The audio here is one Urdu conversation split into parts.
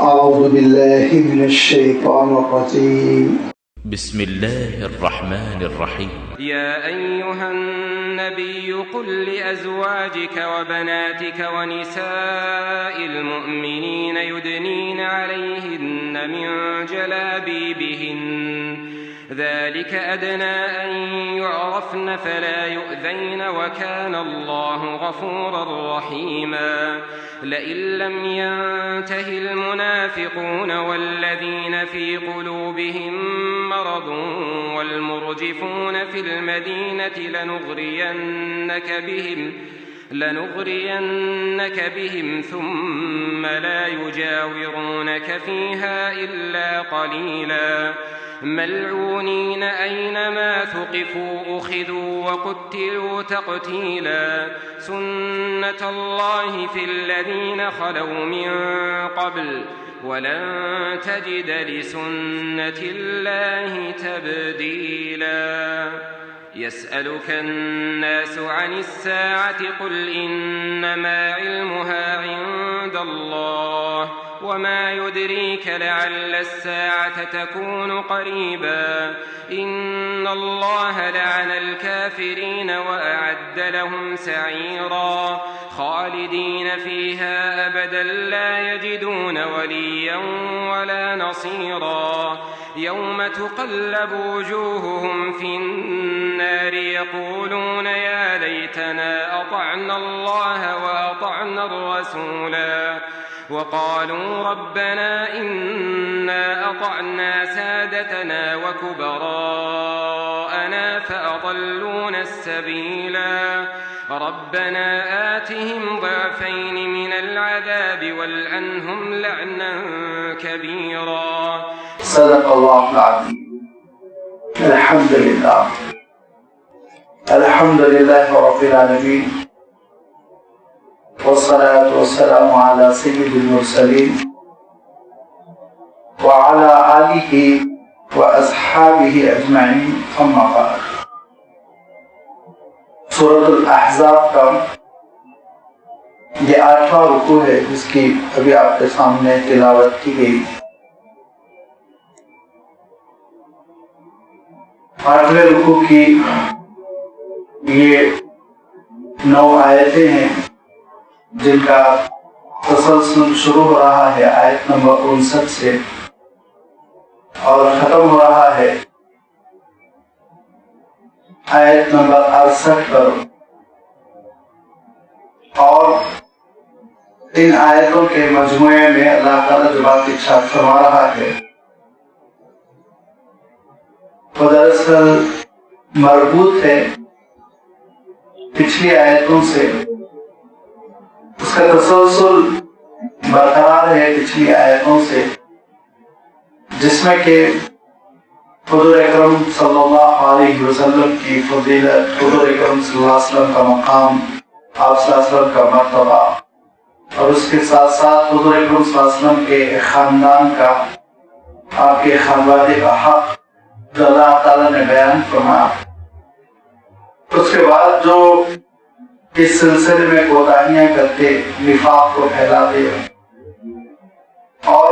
أعوذ بالله من الشيطان الرجيم بسم الله الرحمن الرحيم يا أيها النبي قل لأزواجك وبناتك ونساء المؤمنين يدنين عليهن من جلابيبهن ذلك أدنى أن يعرفن فلا يؤذين وكان الله غفورا رحيما لئن لم ينته المنافقون والذين في قلوبهم مرض والمرجفون في المدينة لنغرينك بهم ثم لا يجاورونك فيها إلا قليلا ملعونين أينما ثقفوا أخذوا وقتلوا تقتيلا سنة الله في الذين خلوا من قبل ولن تجد لسنة الله تبديلا يسألك الناس عن الساعة قل إنما علمها عند الله وما يدريك لعل الساعة تكون قريبا إن الله لعن الكافرين وأعد لهم سعيرا خالدين فيها أبدا لا يجدون وليا ولا نصيرا يوم تقلب وجوههم في النار يقولون يا ليتنا أطعنا الله وأطعنا الرسولا وقالوا ربنا إنا أطعنا سادتنا وكبراءنا فأضلونا السبيلا ربنا آتهم ضعفين من العذاب والعنهم لعنا كبيرا صدق الله العظيم. الحمد لله رب العالمين والصلاة والسلام على سيد المرسلين وعلى آله وأصحابه أجمعين أما بعد. سورة الأحزاب کا یہ 8واں رکوع ہے جس کی ابھی آپ کے سامنے تلاوت کی گئی. 8ویں رکوع کی یہ 9 آیتیں ہیں جن کا تسلسل شروع ہو رہا ہے آیت نمبر 59 سے اور ختم ہو رہا ہے آیت نمبر 68 پر. اور ان آیتوں کے مجموعے میں اللہ تعالیٰ جو بات ارشاد فرما رہا ہے وہ دراصل مربوط ہے پچھلی آیتوں سے. اس کا تسلسل برقرار ہے پچھلی آیتوں سے جس میں کہ حضور اکرم صلی اللہ علیہ وسلم کی فضیلت، حضور اکرم صلی اللہ علیہ وسلم کا مقام، آپ صلی اللہ علیہ وسلم کا مرتبہ اور اس کے ساتھ ساتھ حضور اکرم صلی اللہ علیہ وسلم کے خاندان کا، آپ کے خانوادے کا حق جو اللہ تعالیٰ نے بیان فرمایا. اس کے بعد جو اس سلسلے میں کوتاہیاں کرتے، نفاق کو پھیلاتے اور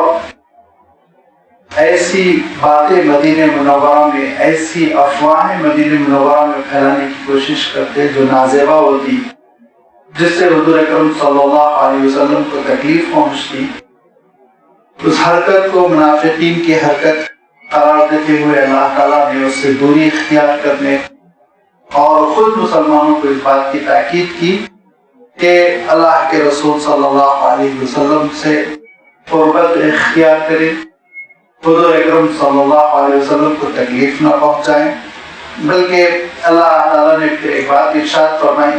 ایسی باتیں مدینہ منورہ میں، ایسی افواہیں مدینہ منورہ میں پھیلانے کی کوشش کرتے جو نازیبا ہوتی، جس سے حضور اکرم صلی اللہ علیہ وسلم کو تکلیف پہنچتی، اس حرکت کو منافقین کی حرکت قرار دیتے ہوئے اللہ تعالیٰ نے اس سے دوری اختیار کرنے اور خود مسلمانوں کو اس بات کی تاکید کی کہ اللہ کے رسول صلی اللہ علیہ وسلم سے قربت اختیار کریں، حضور اکرم صلی اللہ علیہ وسلم کو تکلیف نہ پہنچائیں. بلکہ اللہ تعالیٰ نے پھر ایک بات ارشاد فرمائی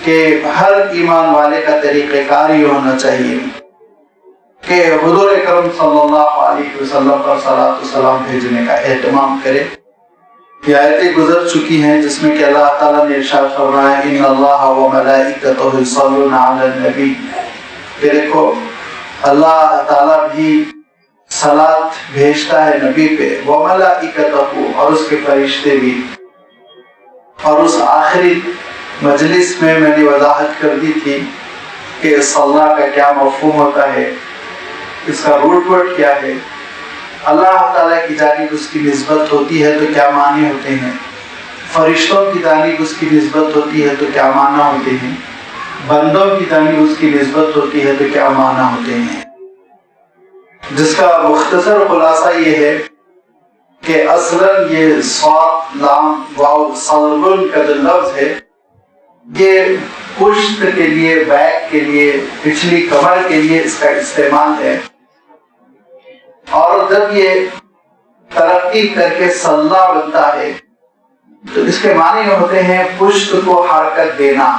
کہ ہر ایمان والے کا طریقہ کار یہ ہونا چاہیے کہ حضور اکرم صلی اللہ علیہ وسلم پر صلاۃ و سلام بھیجنے کا اہتمام کرے. یہ آیتیں گزر چکی ہیں جس میں کہ اللہ تعالیٰ نے ارشاد فرمایا ان اللہ و ملائکتہ یصلون علی النبی، کہ دیکھو اللہ تعالیٰ بھی صلاۃ بھیجتا ہے نبی پہ، وملائکتہ، اور اس کے فرشتے بھی. اور اس آخری مجلس میں نے وضاحت کر دی تھی کہ صلاح کا کیا مفہوم ہوتا ہے. اس کا روٹ ورڈ کیا ہے، اللہ تعالیٰ کی جانب اس کی نسبت ہوتی ہے تو کیا معنی ہوتے ہیں، فرشتوں کی جانب اس کی نسبت ہوتی ہے تو کیا معنی ہوتے ہیں، بندوں کی جانب اس کی نسبت ہوتی ہے تو کیا معنی ہوتے ہیں، جس کا مختصر خلاصہ یہ ہے کہ اصلاً یہ صاد لام واو صلبن کا جو لفظ ہے یہ پشت کے لیے، بیک کے لیے، پچھلی کمر کے لیے اس کا استعمال ہے، اور جب یہ ترقی کر کے صلہ بنتا ہے تو اس کے معنی ہوتے ہیں پشت کو حرکت دینا،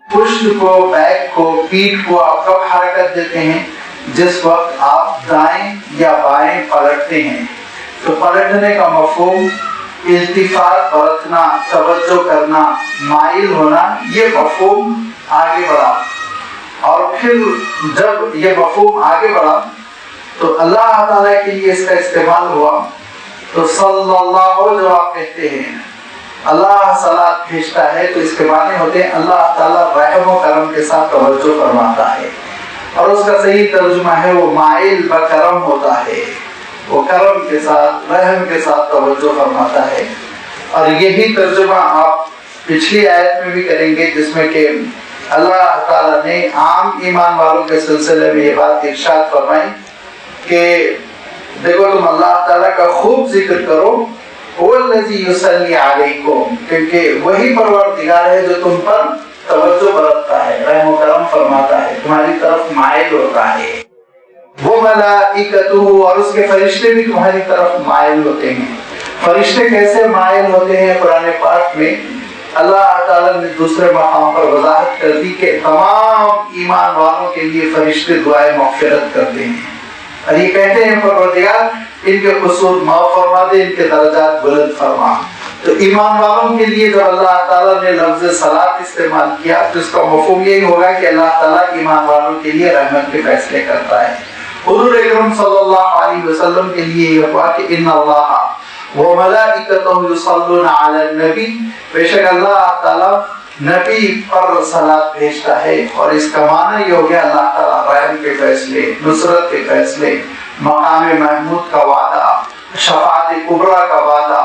پشت کو، بیک کو، پیٹھ کو آپ کب حرکت دیتے ہیں، جس وقت آپ دائیں یا بائیں پلٹتے ہیں، تو پلٹنے کا مفہوم التفات برتنا، توجہ کرنا، مائل ہونا، یہ مفہوم آگے بڑھا، اور پھر جب یہ مفہوم آگے بڑھا تو اللہ تعالیٰ کے لیے اس کا استعمال ہوا، تو صلی اللہ جو آپ کہتے ہیں، اللہ صلاۃ بھیجتا ہے تو اس کے معنی ہوتے ہیں اللہ تعالیٰ رحم و کرم کے ساتھ توجہ فرماتا ہے، اور اس کا صحیح ترجمہ ہے وہ مائل بکرم ہوتا ہے، وہ کرم کے ساتھ، رحم کے ساتھ توجہ فرماتا ہے۔ اور یہی ترجمہ آپ پچھلی آیت میں بھی کریں گے جس میں کہ اللہ تعالیٰ نے عام ایمان والوں کے سلسلے میں یہ بات ارشاد فرمائی کہ دیکھو تم اللہ تعالیٰ کا خوب ذکر کرو، وَالَّذِي يُصَلِّي عَلَيْكُمْ، کیونکہ وہی پروردگار ہے جو تم پر توجہ برتتا ہے، رحم و کرم فرماتا ہے، تمہاری طرف مائل ہوتا ہے، وہ ملائکتہ، اور اس کے فرشتے بھی تمہاری طرف مائل ہوتے ہیں۔ فرشتے کیسے مائل ہوتے ہیں؟ قرآن پاک میں اللہ تعالیٰ نے دوسرے مقام پر وضاحت کر دی کہ تمام ایمان والوں کے لیے فرشتے دعائیں مغفرت کرتے ہیں، اور یہ کہتے ہیں پروردگار ان کے قصور معاف فرما دے، ان کے درجات بلند فرما۔ تو ایمان والوں کے لیے جب اللہ تعالیٰ نے لفظ صلاۃ استعمال کیا تو اس کا مفہوم یہی ہوگا کہ اللہ تعالیٰ ایمان والوں کے لیے رحمت کے فیصلے کرتا ہے۔ حضور اکرم صلی اللہ علیہ وسلم کے لیے یہ ہوا کہ ان اللہ وملائکتہ یصلون علی النبی، بے شک اللہ تعالیٰ نبی پر صلاۃ بھیجتا ہے، اور اس کا معنی یہ ہو گیا اللہ تعالیٰ رحم کے فیصلے، نصرت کے فیصلے، مقام محمود کا وعدہ، شفاعت کبریٰ کا وعدہ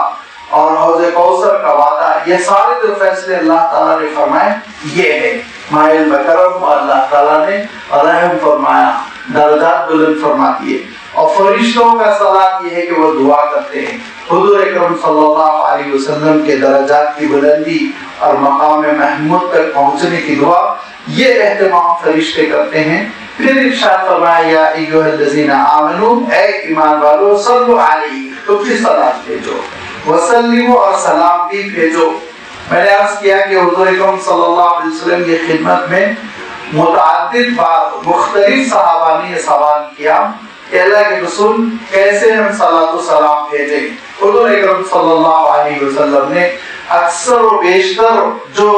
اور حوض کوثر کا وعدہ، یہ سارے جو فیصلے اللہ تعالیٰ نے فرمائے یہ ہے مائل بکرم، اور اللہ تعالیٰ نے رحم فرمایا، درجات بلند فرما دیے۔ اور فرشتوں کا صلاۃ یہ ہے کہ وہ دعا کرتے ہیں، حضور اکرم صلی اللہ علیہ وسلم کے درجات کی بلندی اور مقام محمود تک پہنچنے کی دعا یہ اہتمام فرشتے کرتے ہیں۔ پھر ارشاد فرمایا یا ایھا الذین آمنو، اے ایمان والو، صلو علیہ، تو پھر صلاۃ بھیجو، وسلموا، اور سلام بھی بھیجو۔ میں نے عرض کیا کہ حضور اکرم صلی اللہ علیہ وسلم کی خدمت میں متعدد بار مختلف صحابہ نے یہ سوال کیا کہ اللہ کے رسول کیسے ہم صلاۃ و سلام بھیجیں؟ حضور اکرم صلی اللہ علیہ وسلم نے اکثر و بیشتر جو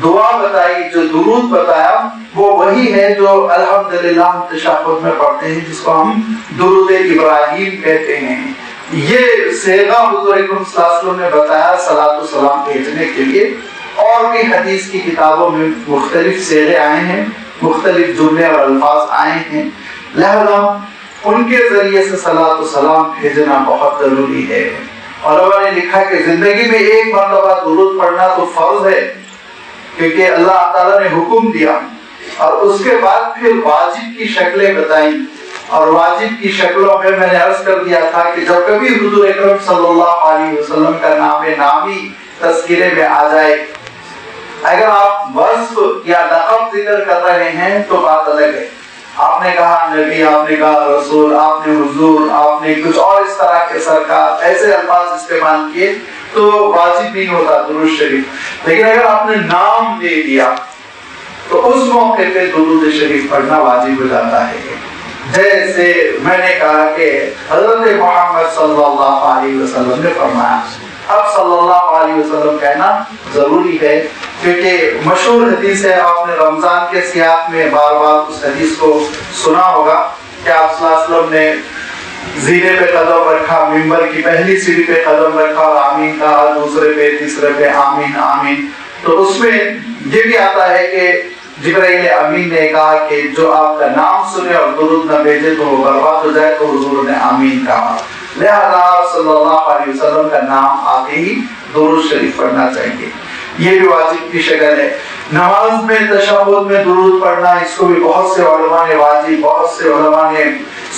دعا بتائی، جو درود بتایا، وہ وہی ہے جو الحمدللہ ہم تشہد میں پڑھتے ہیں، جس کو ہم درود ابراہیم کہتے ہیں۔ یہ صیغہ حضور اکرم صلی اللہ علیہ وسلم نے بتایا صلاۃ و سلام بھیجنے کے لیے، اور بھی حدیث کی کتابوں میں مختلف صیغے آئے ہیں، مختلف جملے اور الفاظ آئے ہیں، لہذا ان کے ذریعے سے صلاۃ و سلام بھیجنا بہت ضروری ہے۔ علماء نے لکھا کہ زندگی میں ایک مرتبہ درود پڑھنا تو فرض ہے، کیونکہ اللہ تعالیٰ نے حکم دیا، اور اس کے بعد پھر واجب کی شکلیں بتائیں، اور واجب کی شکلوں میں نے عرض کر دیا تھا کہ جب کبھی حضور اکرم صلی اللہ علیہ وسلم کا نام نامی تذکرے میں آ جائے، اگر آپ وصف یا لقب ذکر کر رہے ہیں تو بات الگ ہے، آپ نے کہا نبی، آپ نے کہا رسول، آپ نے حضور، آپ نے کچھ اور اس طرح کے سرکار، ایسے الفاظ استعمال کیے تو واجب نہیں ہوتا درود شریف، لیکن اگر آپ نے نام دے دیا تو اس موقع پہ درود شریف پڑھنا واجب ہو جاتا ہے۔ جیسے میں نے کہا کہ حضرت محمد صلی اللہ علیہ وسلم نے فرمایا، اب صلی اللہ علیہ وسلم کہنا ضروری ہے، کیونکہ مشہور حدیث ہے، آپ نے رمضان کے سیاق میں بار بار اس حدیث کو سنا ہوگا کہ آپ صلی اللہ علیہ وسلم نے زینے پہ قدم رکھا، ممبر کی پہلی سیڑھی پہ قدم رکھا اور آمین کہا، دوسرے پہ، تیسرے پہ آمین آمین۔ تو اس میں یہ بھی آتا ہے کہ جبرائیل امین نے کہا کہ جو آپ کا نام سنے اور درود نہ بھیجے تو وہ برباد ہو جائے، تو حضور نے آمین کہا۔ لہذا آپ صلی اللہ علیہ وسلم کا نام آتے ہی درود شریف پڑھنا چاہیے، یہ بھی واجب کی شکل ہے۔ نماز میں تشہد میں درود پڑھنا، اس کو بھی بہت سے علماء نے واجب، بہت سے علماء نے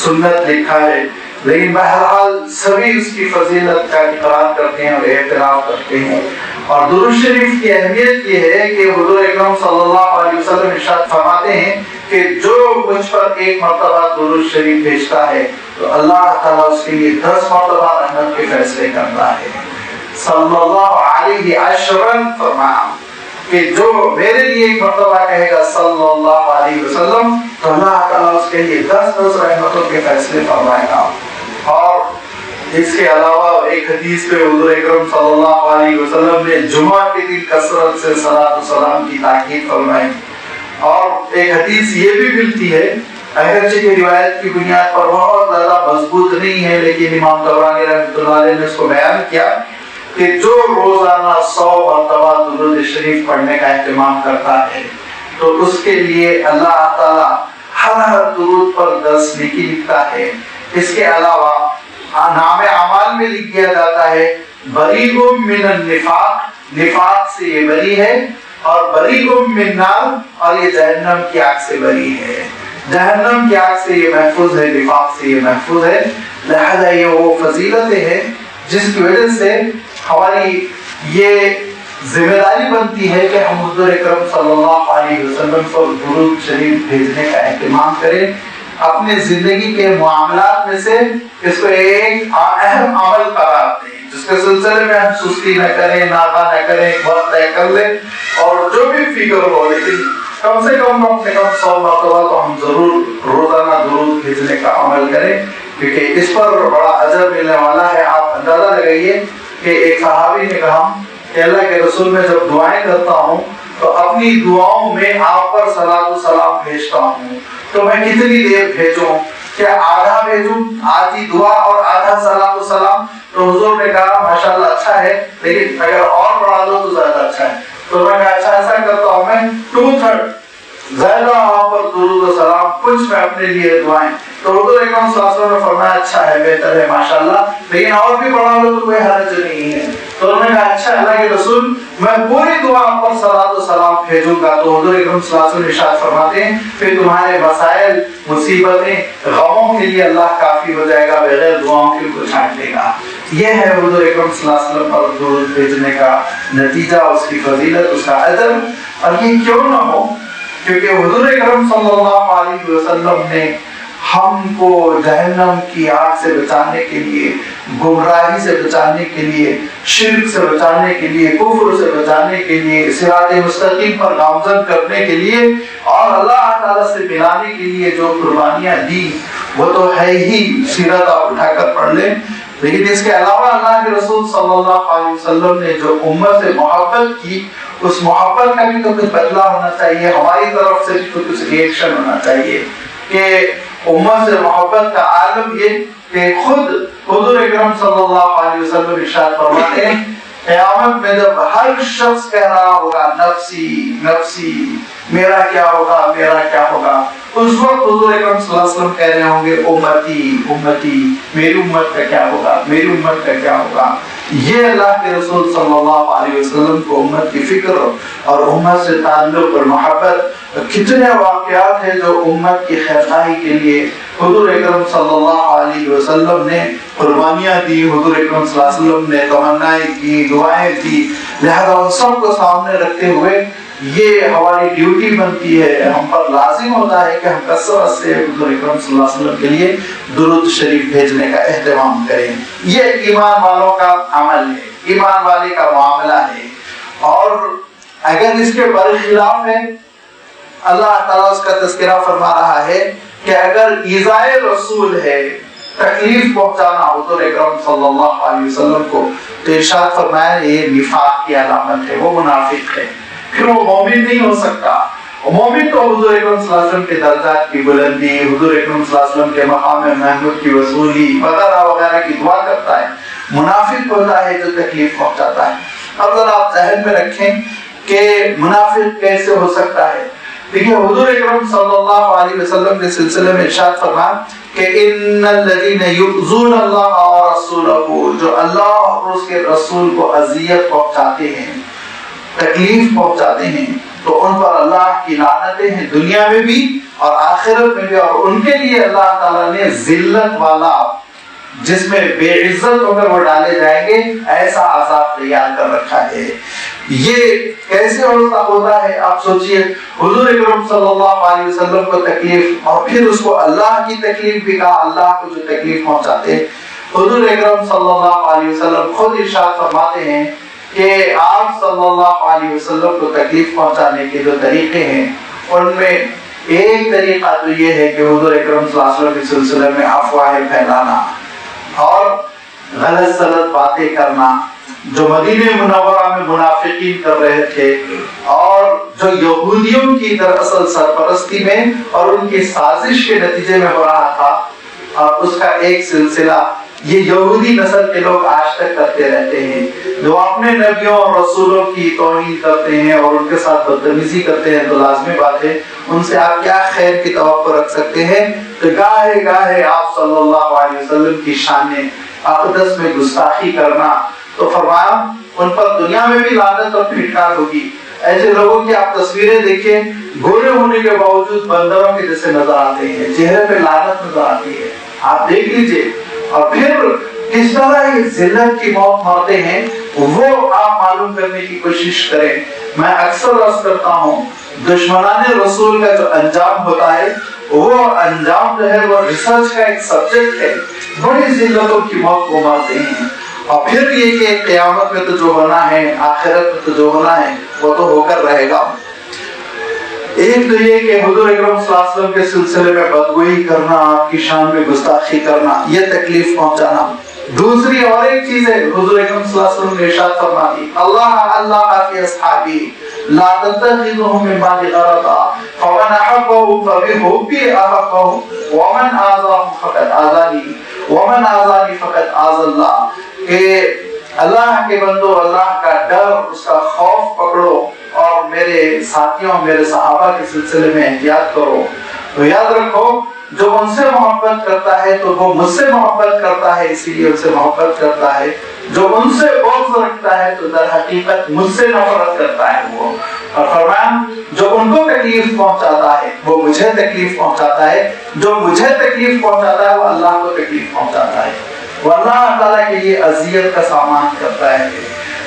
سنت لکھا ہے، لیکن بہرحال سبھی اس کی فضیلت کا اقرار کرتے ہیں اور اعتراف کرتے ہیں۔ اور درود شریف کی اہمیت یہ ہے کہ حضور اکرم صلی اللہ علیہ وسلم ارشاد فرماتے ہیں کہ جو مجھ پر ایک مرتبہ درود شریف بھیجتا ہے تو اللہ تعالیٰ اس کے لیے 10 مرتبہ رحمت کے فیصلے کرتا ہے۔ صلی اللہ علیہ عشرًا فرمایا کہ جو میرے لیے ایک مرتبہ کہے گا صلی اللہ علیہ وسلم تو اللہ تعالیٰ اس کے لیے 10 رحمتوں کے فیصلے فرمائے گا۔ اور اس کے علاوہ ایک حدیث پہ حضور اکرم صلی اللہ علیہ وسلم نے جمعہ کے دن کثرت سے صلاۃ و سلام کی تاکید فرمائی۔ اور ایک حدیث یہ بھی ملتی ہے، اگرچہ کہ روایت کی بنیاد پر بہت زیادہ مضبوط نہیں ہے، لیکن امام طبرانی رحمۃ اللہ علیہ نے اس کو بیان کیا کہ جو روزانہ 100 مرتبہ درود شریف پڑھنے کا اہتمام کرتا ہے تو اس کے لیے اللہ تعالیٰ ہر درود پر 10 نیکی لکھتا ہے۔ اس کے علاوہ نام اعمال میں لکھ دیا جاتا ہے بریء من النفاق، نفاق سے یہ بری ہے، اور بریء من نار، اور یہ جہنم کی آگ سے بری ہے، جہنم کی آگ سے یہ محفوظ ہے، نفاق سے یہ محفوظ ہے۔ لہذا یہ وہ فضیلتیں ہیں جس کی وجہ سے ہماری یہ ذمہ داری بنتی ہے کہ ہم حضور اکرم صلی اللہ علیہ وسلم پر درود شریف بھیجنے کا اہتمام کریں۔ اپنے زندگی کے معاملات میں سے اس کو ایک اہم عمل قرار دیں جس کے سلسلے میں ہم سستی نہ کریں، ناغہ نہ کریں، وقت طے کر لیں، اور جو بھی فکر ہو لیکن کم سے کم 100 مرتبہ تو ہم ضرور روزانہ درود بھیجنے کا عمل کریں، کیونکہ اس پر بڑا اجر ملنے والا ہے۔ آپ اندازہ لگائیے کہ ایک صحابی نے کہا کہ اللہ کے رسول میں جب دعائیں کرتا ہوں تو اپنی دعاؤں میں آپ پر صلاۃ و سلام بھیجتا ہوں، تو میں کتنی دیر بھیجوں؟ کیا آدھا بھیجوں، آدھی دعا اور آدھا صلاۃ و سلام؟ تو حضور نے کہا ماشاءاللہ اچھا ہے، لیکن اگر اور بڑھا دو تو زیادہ اچھا ہے۔ تو میں کہا اچھا ایسا کرتا ہوں، میں 2/3 زیادہ آپ پر درود و سلام، کچھ میں اپنے لیے دعائیں۔ تو حضور اکرم صلی اللہ علیہ وسلم نے فرمایا اچھا ہے، بہتر ہے، ماشاءاللہ، لیکن اور بھی بڑھا لو تو کوئی حرج نہیں ہے۔ تو انہوں نے کہا اچھا اللہ کے رسول میں پوری دعا آپ پر صلاۃ و سلام بھیجوں گا۔ تو حضور اکرم صلی اللہ علیہ وسلم ارشاد فرماتے ہیں پھر تمہارے مسائل، مصیبتیں، غموں کے لیے اللہ کافی ہو جائے گا، بغیر دعاؤں کے کو چھانٹ لے گا۔ یہ ہے حضور اکرم صلی اللہ علیہ وسلم پر درود بھیجنے کا نتیجہ، اس کی فضیلت، اس کا اجر۔ اور یہ کیوں نہ ہو کیونکہ حضور اکرم صلی اللہ علیہ وسلم نے ہم کو جہنم کی آگ سے بچانے کے لیے، گمراہی سے بچانے کے لیے، شرک سے بچانے کے لیے، کفر سے بچانے کے لیے، صراط مستقیم پر گامزن کرنے کے لیے اور اللہ تعالیٰ سے ملانے کے لیے جو قربانیاں دی وہ تو ہے ہی، سیرت آپ اٹھا کر پڑھ لیں۔ لیکن اس کے علاوہ اللہ کے رسول صلی اللہ علیہ وسلم نے جو امت سے محبت کی، اس محبت کا بھی تو کچھ بدلہ ہونا چاہیے، ہماری طرف سے بھی تو کچھ ریئیکشن ہونا چاہیے کہ امت سے محبت کا عالم یہ کہ خود حضور اکرم صلی اللہ علیہ وسلم ارشاد فرماتے ہیں قیامت میں جب ہر شخص کہہ رہا ہوگا نفسی نفسی، میرا کیا ہوگا، میرا کیا ہوگا، اس وقت حضور اکرم صلی اللہ علیہ وسلم کہہ رہے ہوں گے امتی امتی، میری امت کا کیا ہوگا، میری امت کا کیا ہوگا۔ یہ اللہ کے رسول صلی اللہ علیہ وسلم کو امت کی فکر اور امت سے تعلق اور محبت، کتنے واقعات ہیں جو امت کی خیرخواہی کے لیے حضور اکرم صلی اللہ علیہ وسلم نے قربانیاں دی، حضور اکرم صلی اللہ علیہ وسلم نے تمنائیں کی، دعائیں دی۔ لہذا ان سب کو سامنے رکھتے ہوئے یہ ہماری ڈیوٹی بنتی ہے، ہم پر لازم ہوتا ہے کہ ہم کثرت سے حضور اکرم صلی اللہ علیہ وسلم کے لیے درود شریف بھیجنے کا اہتمام کریں۔ یہ ایمان والوں کا عمل ہے، ایمان والے کا معاملہ ہے۔ اور اگر اس کے برخلاف ہے، اللہ تعالیٰ اس کا تذکرہ فرما رہا ہے کہ اگر ایذائے رسول ہے، تکلیف پہنچانا حضور اکرم صلی اللہ علیہ وسلم کو، تو ارشاد فرمایا یہ نفاق کی علامت ہے، وہ منافق ہے، پھر وہ مومن نہیں ہو سکتا۔ مومن تو حضور اکرم صلی اللہ علیہ وسلم کے درجات کی بلندی، حضور اکرم صلی اللہ علیہ وسلم کے مقام محمود کی وصولی وغیرہ وغیرہ کی دعا کرتا ہے۔ منافق ہوتا ہے جو تکلیف پہنچاتا ہے۔ اب ذرا آپ ذہن میں رکھیں کہ منافق کیسے ہو سکتا ہے۔ دیکھیے حضور اکرم صلی اللہ علیہ وسلم کے سلسلے میں ارشاد فرمایا کہ ان الذین یؤذون اللہ ورسولہ، جو اللہ اور اس کے رسول کو اذیت پہنچاتے ہیں، تکلیف پہنچاتے ہیں، تو ان پر اللہ کی لعنتیں ہیں دنیا میں بھی اور آخرت میں بھی، اور ان کے لیے اللہ تعالیٰ نے ذلت والا، جس میں بے عزت ہو کر وہ ڈالے جائیں گے، ایسا عذاب تیار کر رکھا ہے۔ یہ کیسے ہوتا ہے آپ سوچئے، حضور اکرم صلی اللہ علیہ وسلم کو تکلیف، اور پھر اس کو اللہ کی تکلیف بھی کہا، اللہ کو جو تکلیف پہنچاتے ہیں۔ حضور اکرم صلی اللہ علیہ وسلم خود ارشاد فرماتے ہیں کہ آپ صلی اللہ علیہ وسلم کو تکلیف پہنچانے کے جو طریقے ہیں، ان میں ایک طریقہ تو یہ ہے کہ حضور اکرم صلی اللہ علیہ وسلم کے سلسلے میں افواہیں پھیلانا اور غلط سلط باتیں کرنا، جو مدینہ منورہ میں منافقین کر رہے تھے اور جو یہودیوں کی دراصل سرپرستی میں اور ان کی سازش کے نتیجے میں ہو رہا تھا، اور اس کا ایک سلسلہ یہ یہودی نسل کے لوگ آج تک کرتے رہتے ہیں، جو اپنے نبیوں اور رسولوں کی توہین کرتے ہیں اور ان کے ساتھ بدتمیزی کرتے ہیں۔ تو لازمی بات ہے ان سے آپ کیا خیر کی توقع رکھ سکتے ہیں؟ تو گاہے گاہے آپ صلی اللہ علیہ وسلم کی شان اقدس میں گستاخی کرنا، تو فرمایا ان پر دنیا میں بھی لعنت اور پھٹکار ہوگی۔ ایسے لوگوں کی آپ تصویریں دیکھیں، گورے ہونے کے باوجود بندروں کے جیسے نظر آتے ہیں، چہرے پہ لعنت نظر آتی ہے، آپ دیکھ لیجئے۔ اور پھر کس طرح یہ ذلت کی موت مرتے ہیں وہ آپ معلوم کرنے کی کوشش کریں۔ میں اکثر عرض کرتا ہوں دشمنان رسول کا جو انجام ہوتا ہے وہ انجام جو ہے وہ ریسرچ کا ایک سبجیکٹ ہے، بڑی ذلتوں کی موت وہ مرتے ہیں۔ اور پھر یہ کہ قیامت میں تو جو ہونا ہے، آخرت میں تو جو ہونا ہے وہ تو ہو کر رہے گا۔ ایک تو یہ کہ حضور اکرم صلی اللہ علیہ وسلم کے سلسلے میں بدگوئی کرنا، آپ کی شان میں گستاخی کرنا، یہ تکلیف پہنچانا۔ دوسری اور ایک چیز ہے، حضور اکرم صلی اللہ علیہ وسلم نے ارشاد فرما دی، اللہ فی اصحابی لا تتخذهم من بعد غرضا فمن احبه فبحبی احبه ومن آذاهم فقد آذانی ومن آذانی فقد آذى اللہ، کہ اللہ کے بندو اللہ کا ڈر، اس کا خوف پکڑو اور میرے ساتھیوں، میرے صحابہ کے سلسلے میں احتیاط کرو۔ تو یاد رکھو جو ان سے محبت کرتا ہے تو وہ مجھ سے محبت کرتا ہے، اسی لیے ان سے محبت کرتا ہے۔ جو ان سے بغض رکھتا ہے تو در حقیقت مجھ سے نفرت کرتا ہے وہ۔ اور فرمایا جو ان کو تکلیف پہنچاتا ہے وہ مجھے تکلیف پہنچاتا ہے، جو مجھے تکلیف پہنچاتا ہے وہ اللہ کو تکلیف پہنچاتا ہے، وہ اللہ تعالیٰ کے لیے اذیت کا سامان کرتا ہے۔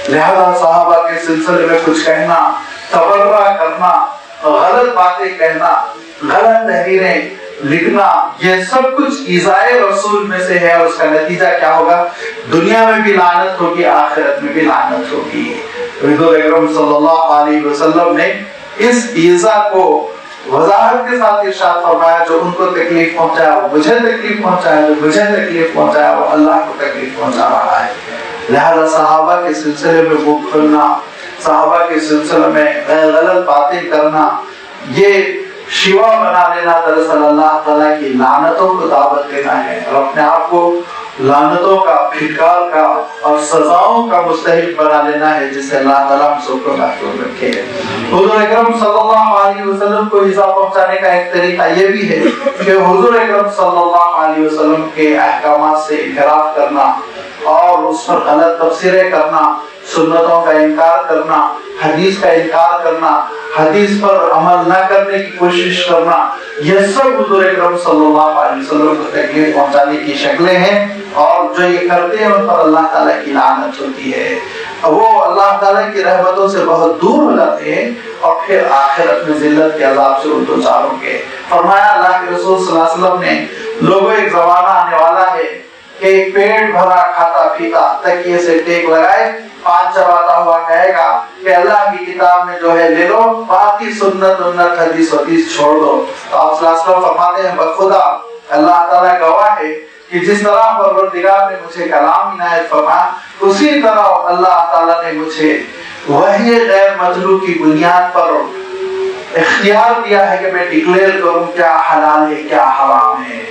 لہذا صحابہ کے سلسلے میں کچھ کہنا، تبرہ کرنا، غلط باتیں کہنا، غلط تحریریں لکھنا، یہ سب کچھ ایذائے رسول میں سے ہے، اور اس کا نتیجہ کیا ہوگا؟ دنیا میں بھی لعنت ہوگی، آخرت میں بھی لعنت ہوگی۔ حضور اکرم صلی اللہ علیہ وسلم نے اس ایذا کو وضاحت کے ساتھ ارشاد فرمایا، جو ان کو تکلیف پہنچایا وہ مجھے تکلیف پہنچایا، جو مجھے تکلیف پہنچایا وہ اللہ کو تکلیف پہنچا رہا ہے۔ لہذا صحابہ کے سلسلے میں منہ کھولنا، صحابہ کے سلسلے میں غلط باتیں کرنا، یہ شیوا بنا لینا دراصل اللہ تعالیٰ کی لعنتوں کو دعوت دینا ہے، اور اپنے آپ کو لعنتوں کا، پھٹکار کا اور سزاؤں کا مستحق بنا لینا ہے، جس سے اللہ تعالیٰ ہم سب کو محفوظ رکھے۔ حضور اکرم صلی اللہ علیہ وسلم کو ایذا پہنچانے کا ایک طریقہ یہ بھی ہے کہ حضور اکرم صلی اللہ علیہ وسلم کے احکامات سے انحراف کرنا اور اس پر غلط تفسیریں کرنا، سنتوں کا انکار کرنا، حدیث کا انکار کرنا، حدیث پر عمل نہ کرنے کی کوشش کرنا، یہ سب حضور اکرم صلی اللہ علیہ وسلم کو تکلیف پہنچانے کی شکلیں ہیں، اور جو یہ کرتے ہیں ان پر اللہ تعالیٰ کی لعنت ہوتی ہے، وہ اللہ تعالیٰ کی رحمتوں سے بہت دور ہو جاتے ہیں اور پھر آخرت میں ذلت کے عذاب سے اردو چار ہوں گے۔ فرمایا اللہ کے رسول صلی اللہ علیہ وسلم نے، لوگوں ایک زمانہ آنے والا ہے کہ پیٹ بھرا کھاتا پیتا تکیے سے ٹیک لگائے پان چباتا ہوا کہے گا کہ اللہ کی کتاب میں جو ہے لے لو، باقی سنت سنت حدیث حدیث چھوڑ دو۔ تو آپ صلی اللہ علیہ وسلم فرماتے ہیں بخدا اللہ تعالیٰ گواہ ہے کہ جس طرح پروردگار نے مجھے کلام عنایت فرمایا، اسی طرح اللہ تعالیٰ نے مجھے وحی غیر مطلوب کی بنیاد پر اختیار دیا ہے کہ میں ڈکلیئر کروں کیا حلال ہے کیا حرام ہے۔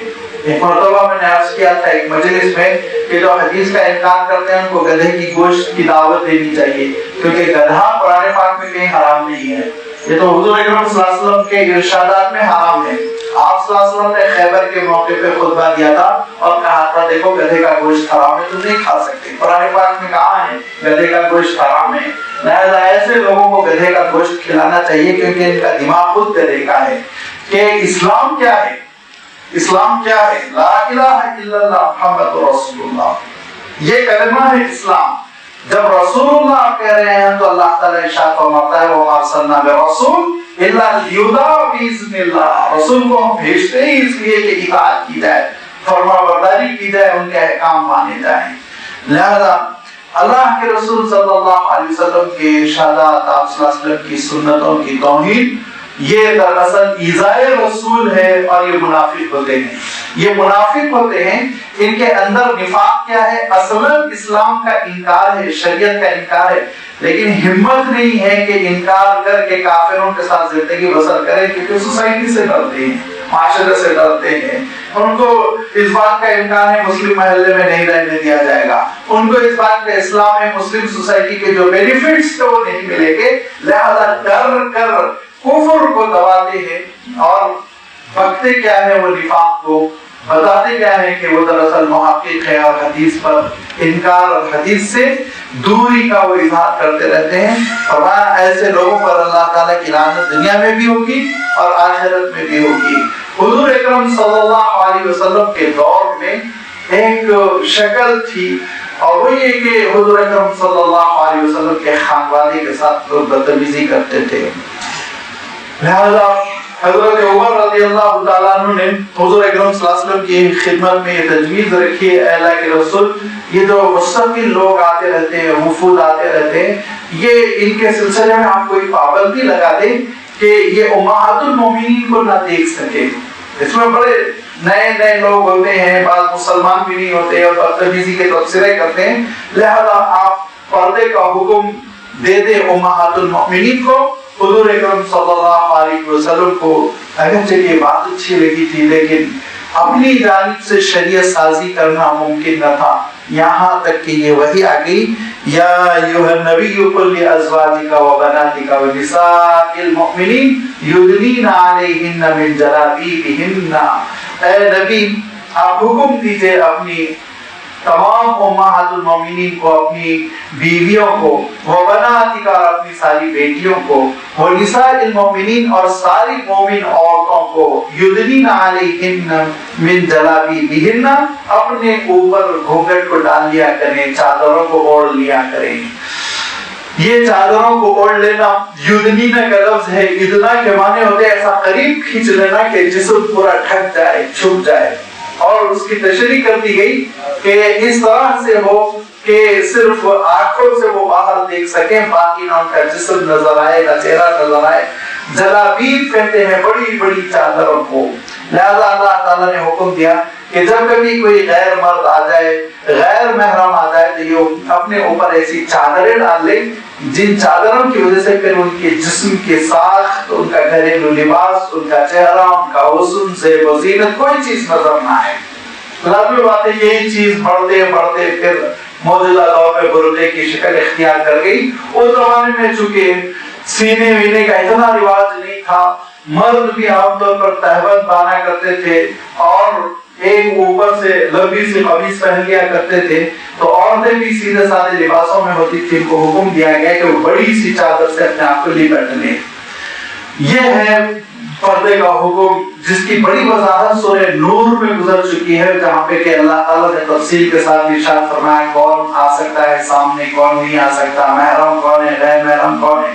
ایک مرتبہ میں نے عرض کیا تھا ایک مجلس میں کہ جو حدیث کا انکار کرتے ہیں ان کو گدھے کی گوشت کی دعوت دینی چاہیے، کیونکہ گدھا قرآن پاک میں کہیں حرام نہیں ہے، یہ تو حضور اکرم صلی اللہ علیہ وسلم کے ارشادات میں حرام ہے۔ آپ صلی اللہ علیہ وسلم نے خیبر کے موقع پہ خطبہ دیا تھا اور کہا تھا دیکھو گدھے کا گوشت حرام ہے، تم نہیں کھا سکتے۔ قرآن پاک میں کہا ہے گدھے کا گوشت حرام ہے، لہذا ایسے لوگوں کو گدھے کا گوشت کھلانا چاہیے کیونکہ ان کا دماغ خود گدھے کا ہے کہ اسلام کیا ہے، اسلام کیا ہے، لا الہ الا اللہ محمد رسول اللہ، یہ کلمہ ہے اسلام۔ جب رسول اللہ کہہ رہے ہیں تو اللہ تعالیٰ ارشاد فرماتا ہے وَمَا أَرْسَلْنَا بِرَسُولٍ إِلَّا لِيُطَاعَ بِإِذْنِ اللَّهِ، رسول کو ہم بھیجتے ہی اس لیے کہ اطاعت کی جائے، فرما برداری کی جائے، ان کے احکام مانے جائیں۔ لہذا اللہ کے رسول صلی اللہ علیہ وسلم کے ارشادات، آپ صلی اللہ علیہ وسلم کی سنتوں کی توہین، یہ دراصل ایذائے رسول ہے اور یہ منافق ہوتے ہیں، یہ منافق ہوتے ہیں۔ ان کے اندر نفاق کیا ہے؟ اصلاً اسلام کا انکار ہے، شریعت کا انکار ہے، لیکن ہمت نہیں ہے کہ انکار کر کے کافروں کے ساتھ زندگی بسر کریں، کیونکہ سوسائٹی سے ڈرتے ہیں، معاشرے سے ڈرتے ہیں۔ ان کو اس بات کا امکان ہے مسلم محلے میں نہیں رہنے دیا جائے گا، ان کو اس بات کا اسلام میں مسلم سوسائٹی کے جو بینیفٹس وہ نہیں ملیں گے، لہذا ڈر کر کفر کو دباتے ہیں اور بکتے کیا ہے وہ نفاق کو، بتاتے کیا ہے کہ وہ دراصل محقق ہے اور حدیث پر انکار اور حدیث سے دوری کا وہ اظہار کرتے رہتے ہیں۔ اور ایسے لوگوں پر اللہ تعالیٰ کی لعنت دنیا میں بھی ہوگی اور آخرت میں بھی ہوگی۔ حضور اکرم صلی اللہ علیہ وسلم کے دور میں ایک شکل تھی اور وہ یہ کہ حضور اکرم صلی اللہ علیہ وسلم کے خانوادے کے ساتھ لوگ بدتمیزی کرتے تھے، لہذا حضرت عمر رضی اللہ تعالیٰ عنہ نے حضور اکرم صلی اللہ علیہ وسلم کی خدمت میں یہ تجویز رکھی ہے، اے اللہ کے رسول، یہ جو مستقل لوگ آتے رہتے ہیں، وفود آتے رہتے ہیں، یہ ان کے سلسلے میں آپ کوئی پابندی لگا دیں کہ یہ امہات المومنین کو نہ دیکھ سکے۔ اس میں بڑے نئے نئے لوگ ہوتے ہیں، بعض مسلمان بھی نہیں ہوتے اور بدتمیزی کے تبصرے کرتے ہیں، لہذا آپ پردے کا حکم دے دیں امہات المومنین کو۔ حضور اکرم صلی اللہ علیہ وسلم کو اگرچہ یہ بات اچھی لگی تھی لیکن اپنی جانب سے شریعت سازی کرنا ممکن نہ تھا، یہاں تک کہ یہ وحی آ گئی یا ایوہن نبیّو قل ازواجika و banaatika و nisaaa'il المؤمنین یدنینا علیہن من جلابee بہن، اے نبی آپ حکم دیجئے اپنی تمام امہات المومنین کو، اپنی بیویوں کو، وہ بناتک اور اپنی ساری بیٹیوں کو، وہ نساء المومنین اور ساری مومن عورتوں کو، یدنینا علیہن من جلابی بہن، اپنے اوپر گھونگھٹ کو ڈال لیا کریں، چادروں کو اوڑھ لیا کریں۔ یہ چادروں کو اوڑھ لینا یدنینا کا لفظ ہے، ادنا کے معنی ہوتے ایسا قریب کھینچ لینا کہ جسم پورا ڈھک جائے، چھپ جائے، اور اس کی تشریح کر دی گئی کہ اس طرح سے ہو کہ صرف آنکھوں سے وہ باہر دیکھ سکیں، باقی نہ ان کا جسم نظر آئے، نہ چہرہ نظر آئے۔ جلابیب کہتے ہیں بڑی بڑی چادروں کو۔ لہذا اللہ تعالیٰ نے حکم دیا کہ جب کبھی کوئی غیر مرد آ جائے، غیر محرم آ جائے تو یہ اپنے اوپر ایسی چادریں ڈال لیں جن چادروں کی وجہ سے پھر ان کے جسم کے ساخت، ان کا گھریلو لباس، ان کا چہرہ، ان کا حسن، زیب و زینت کوئی چیز نظر نہ آئے۔ لازمی بات ہے یہی چیز بڑھتے بڑھتے پھر موجودہ دور میں برقعے کی شکل اختیار کر گئی۔ اس زمانے میں چونکہ سینے وینے کا اتنا رواج نہیں تھا، مرد بھی عام طور پر تہبند بانا کرتے تھے اور ایک اوپر سے لمبی سی قمیص پہن لیا کرتے تھے، تو عورتیں بھی سیدھے سادے لباسوں میں ہوتی تھی۔ ان کو حکم دیا گیا کہ وہ بڑی سی چادر سے اپنے آپ کو لپیٹ لیں۔ یہ ہے پردے کا حکم جس کی بڑی وضاحت سورہ نور میں گزر چکی ہے، جہاں پہ کہ اللہ تعالیٰ نے تفصیل کے ساتھ ارشاد فرمایا کون آ سکتا ہے سامنے، کون نہیں آ سکتا، محرم کون ہے، غیر محرم کون ہے۔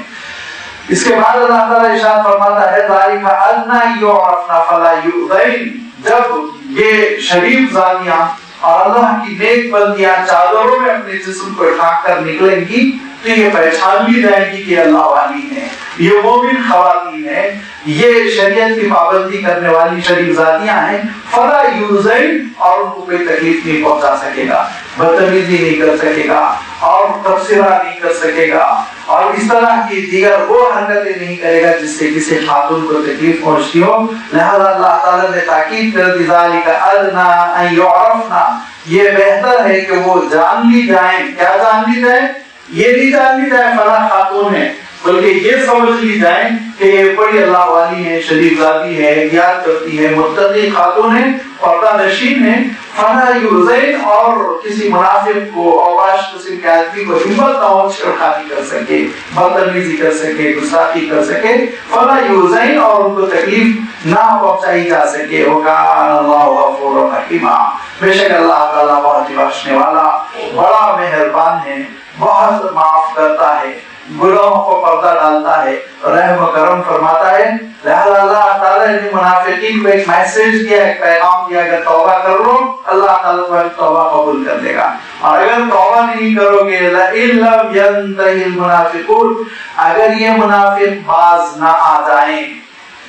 اس کے بعد اللہ تعالیٰ ارشاد فرماتا ہے ذالک adnaā yu'rafna فلا يؤذین، جب یہ شریف زانیاں اور اللہ کی نیک بندیاں چادروں میں اپنے جسم کو ڈھانک کر نکلیں گی تو یہ پہچان لی جائے گی کہ اللہ والی ہیں، یہ مومن خواتین ہیں، یہ شریعت کی پابندی کرنے والی شریف ذاتیاں ہیں۔ فلا یؤذین، اور ان کو کوئی تکلیف نہیں پہنچا سکے گا، بدتمیزی نہیں کر سکے گا اور تبصرہ نہیں کر سکے گا اور اس طرح کی دیگر وہ حرکتیں نہیں کرے گا جس سے کسی خاتون کو تکلیف پہنچتی ہو۔ لہذا اللہ تعالیٰ نے تاکید کر دی ذالک adnaā ان یعرفنا، یہ بہتر ہے کہ وہ جان لی جائیں۔ کیا جان لی جائیں؟ یہ نہیں جان لی جائیں فلاں خاتون ہے، بلکہ یہ سمجھ لی جائیں کہ یہ بڑی اللہ والی ہے، شریف ذاتی ہے، احتیاط کرتی ہے، متقی خاتون ہے، پردہ نشین ہے، فلا یؤذین، اور کسی منافق کو اور باش قسم کے آدمی کو ہمت نہ ہو چھڑخانی کر سکے، بدتمیزی کر سکے، گستاخی کر سکے، فلا یؤذین، اور ان کو تکلیف نہ پہنچائی جا سکے۔ وکان اللہ غفورا رحیما، بے شک اللہ تعالیٰ بہت ہی بخشنے والا، بڑا مہربان ہے، بہت معاف کرتا ہے، گناہوں کو پردہ ڈالتا ہے، رحم و کرم فرماتا ہے۔ لہذا اللہ تعالیٰ نے منافقین کو ایک میسج دیا، ایک پیغام دیا، اگر توبہ کر لو اللہ تعالیٰ تمہاری توبہ قبول کر لے گا، اور اگر توبہ نہیں کرو گے لَإِن لَّمْ يَنْتَهِ الْمُنَافِقُونَ، اگر یہ منافق باز نہ آ جائیں،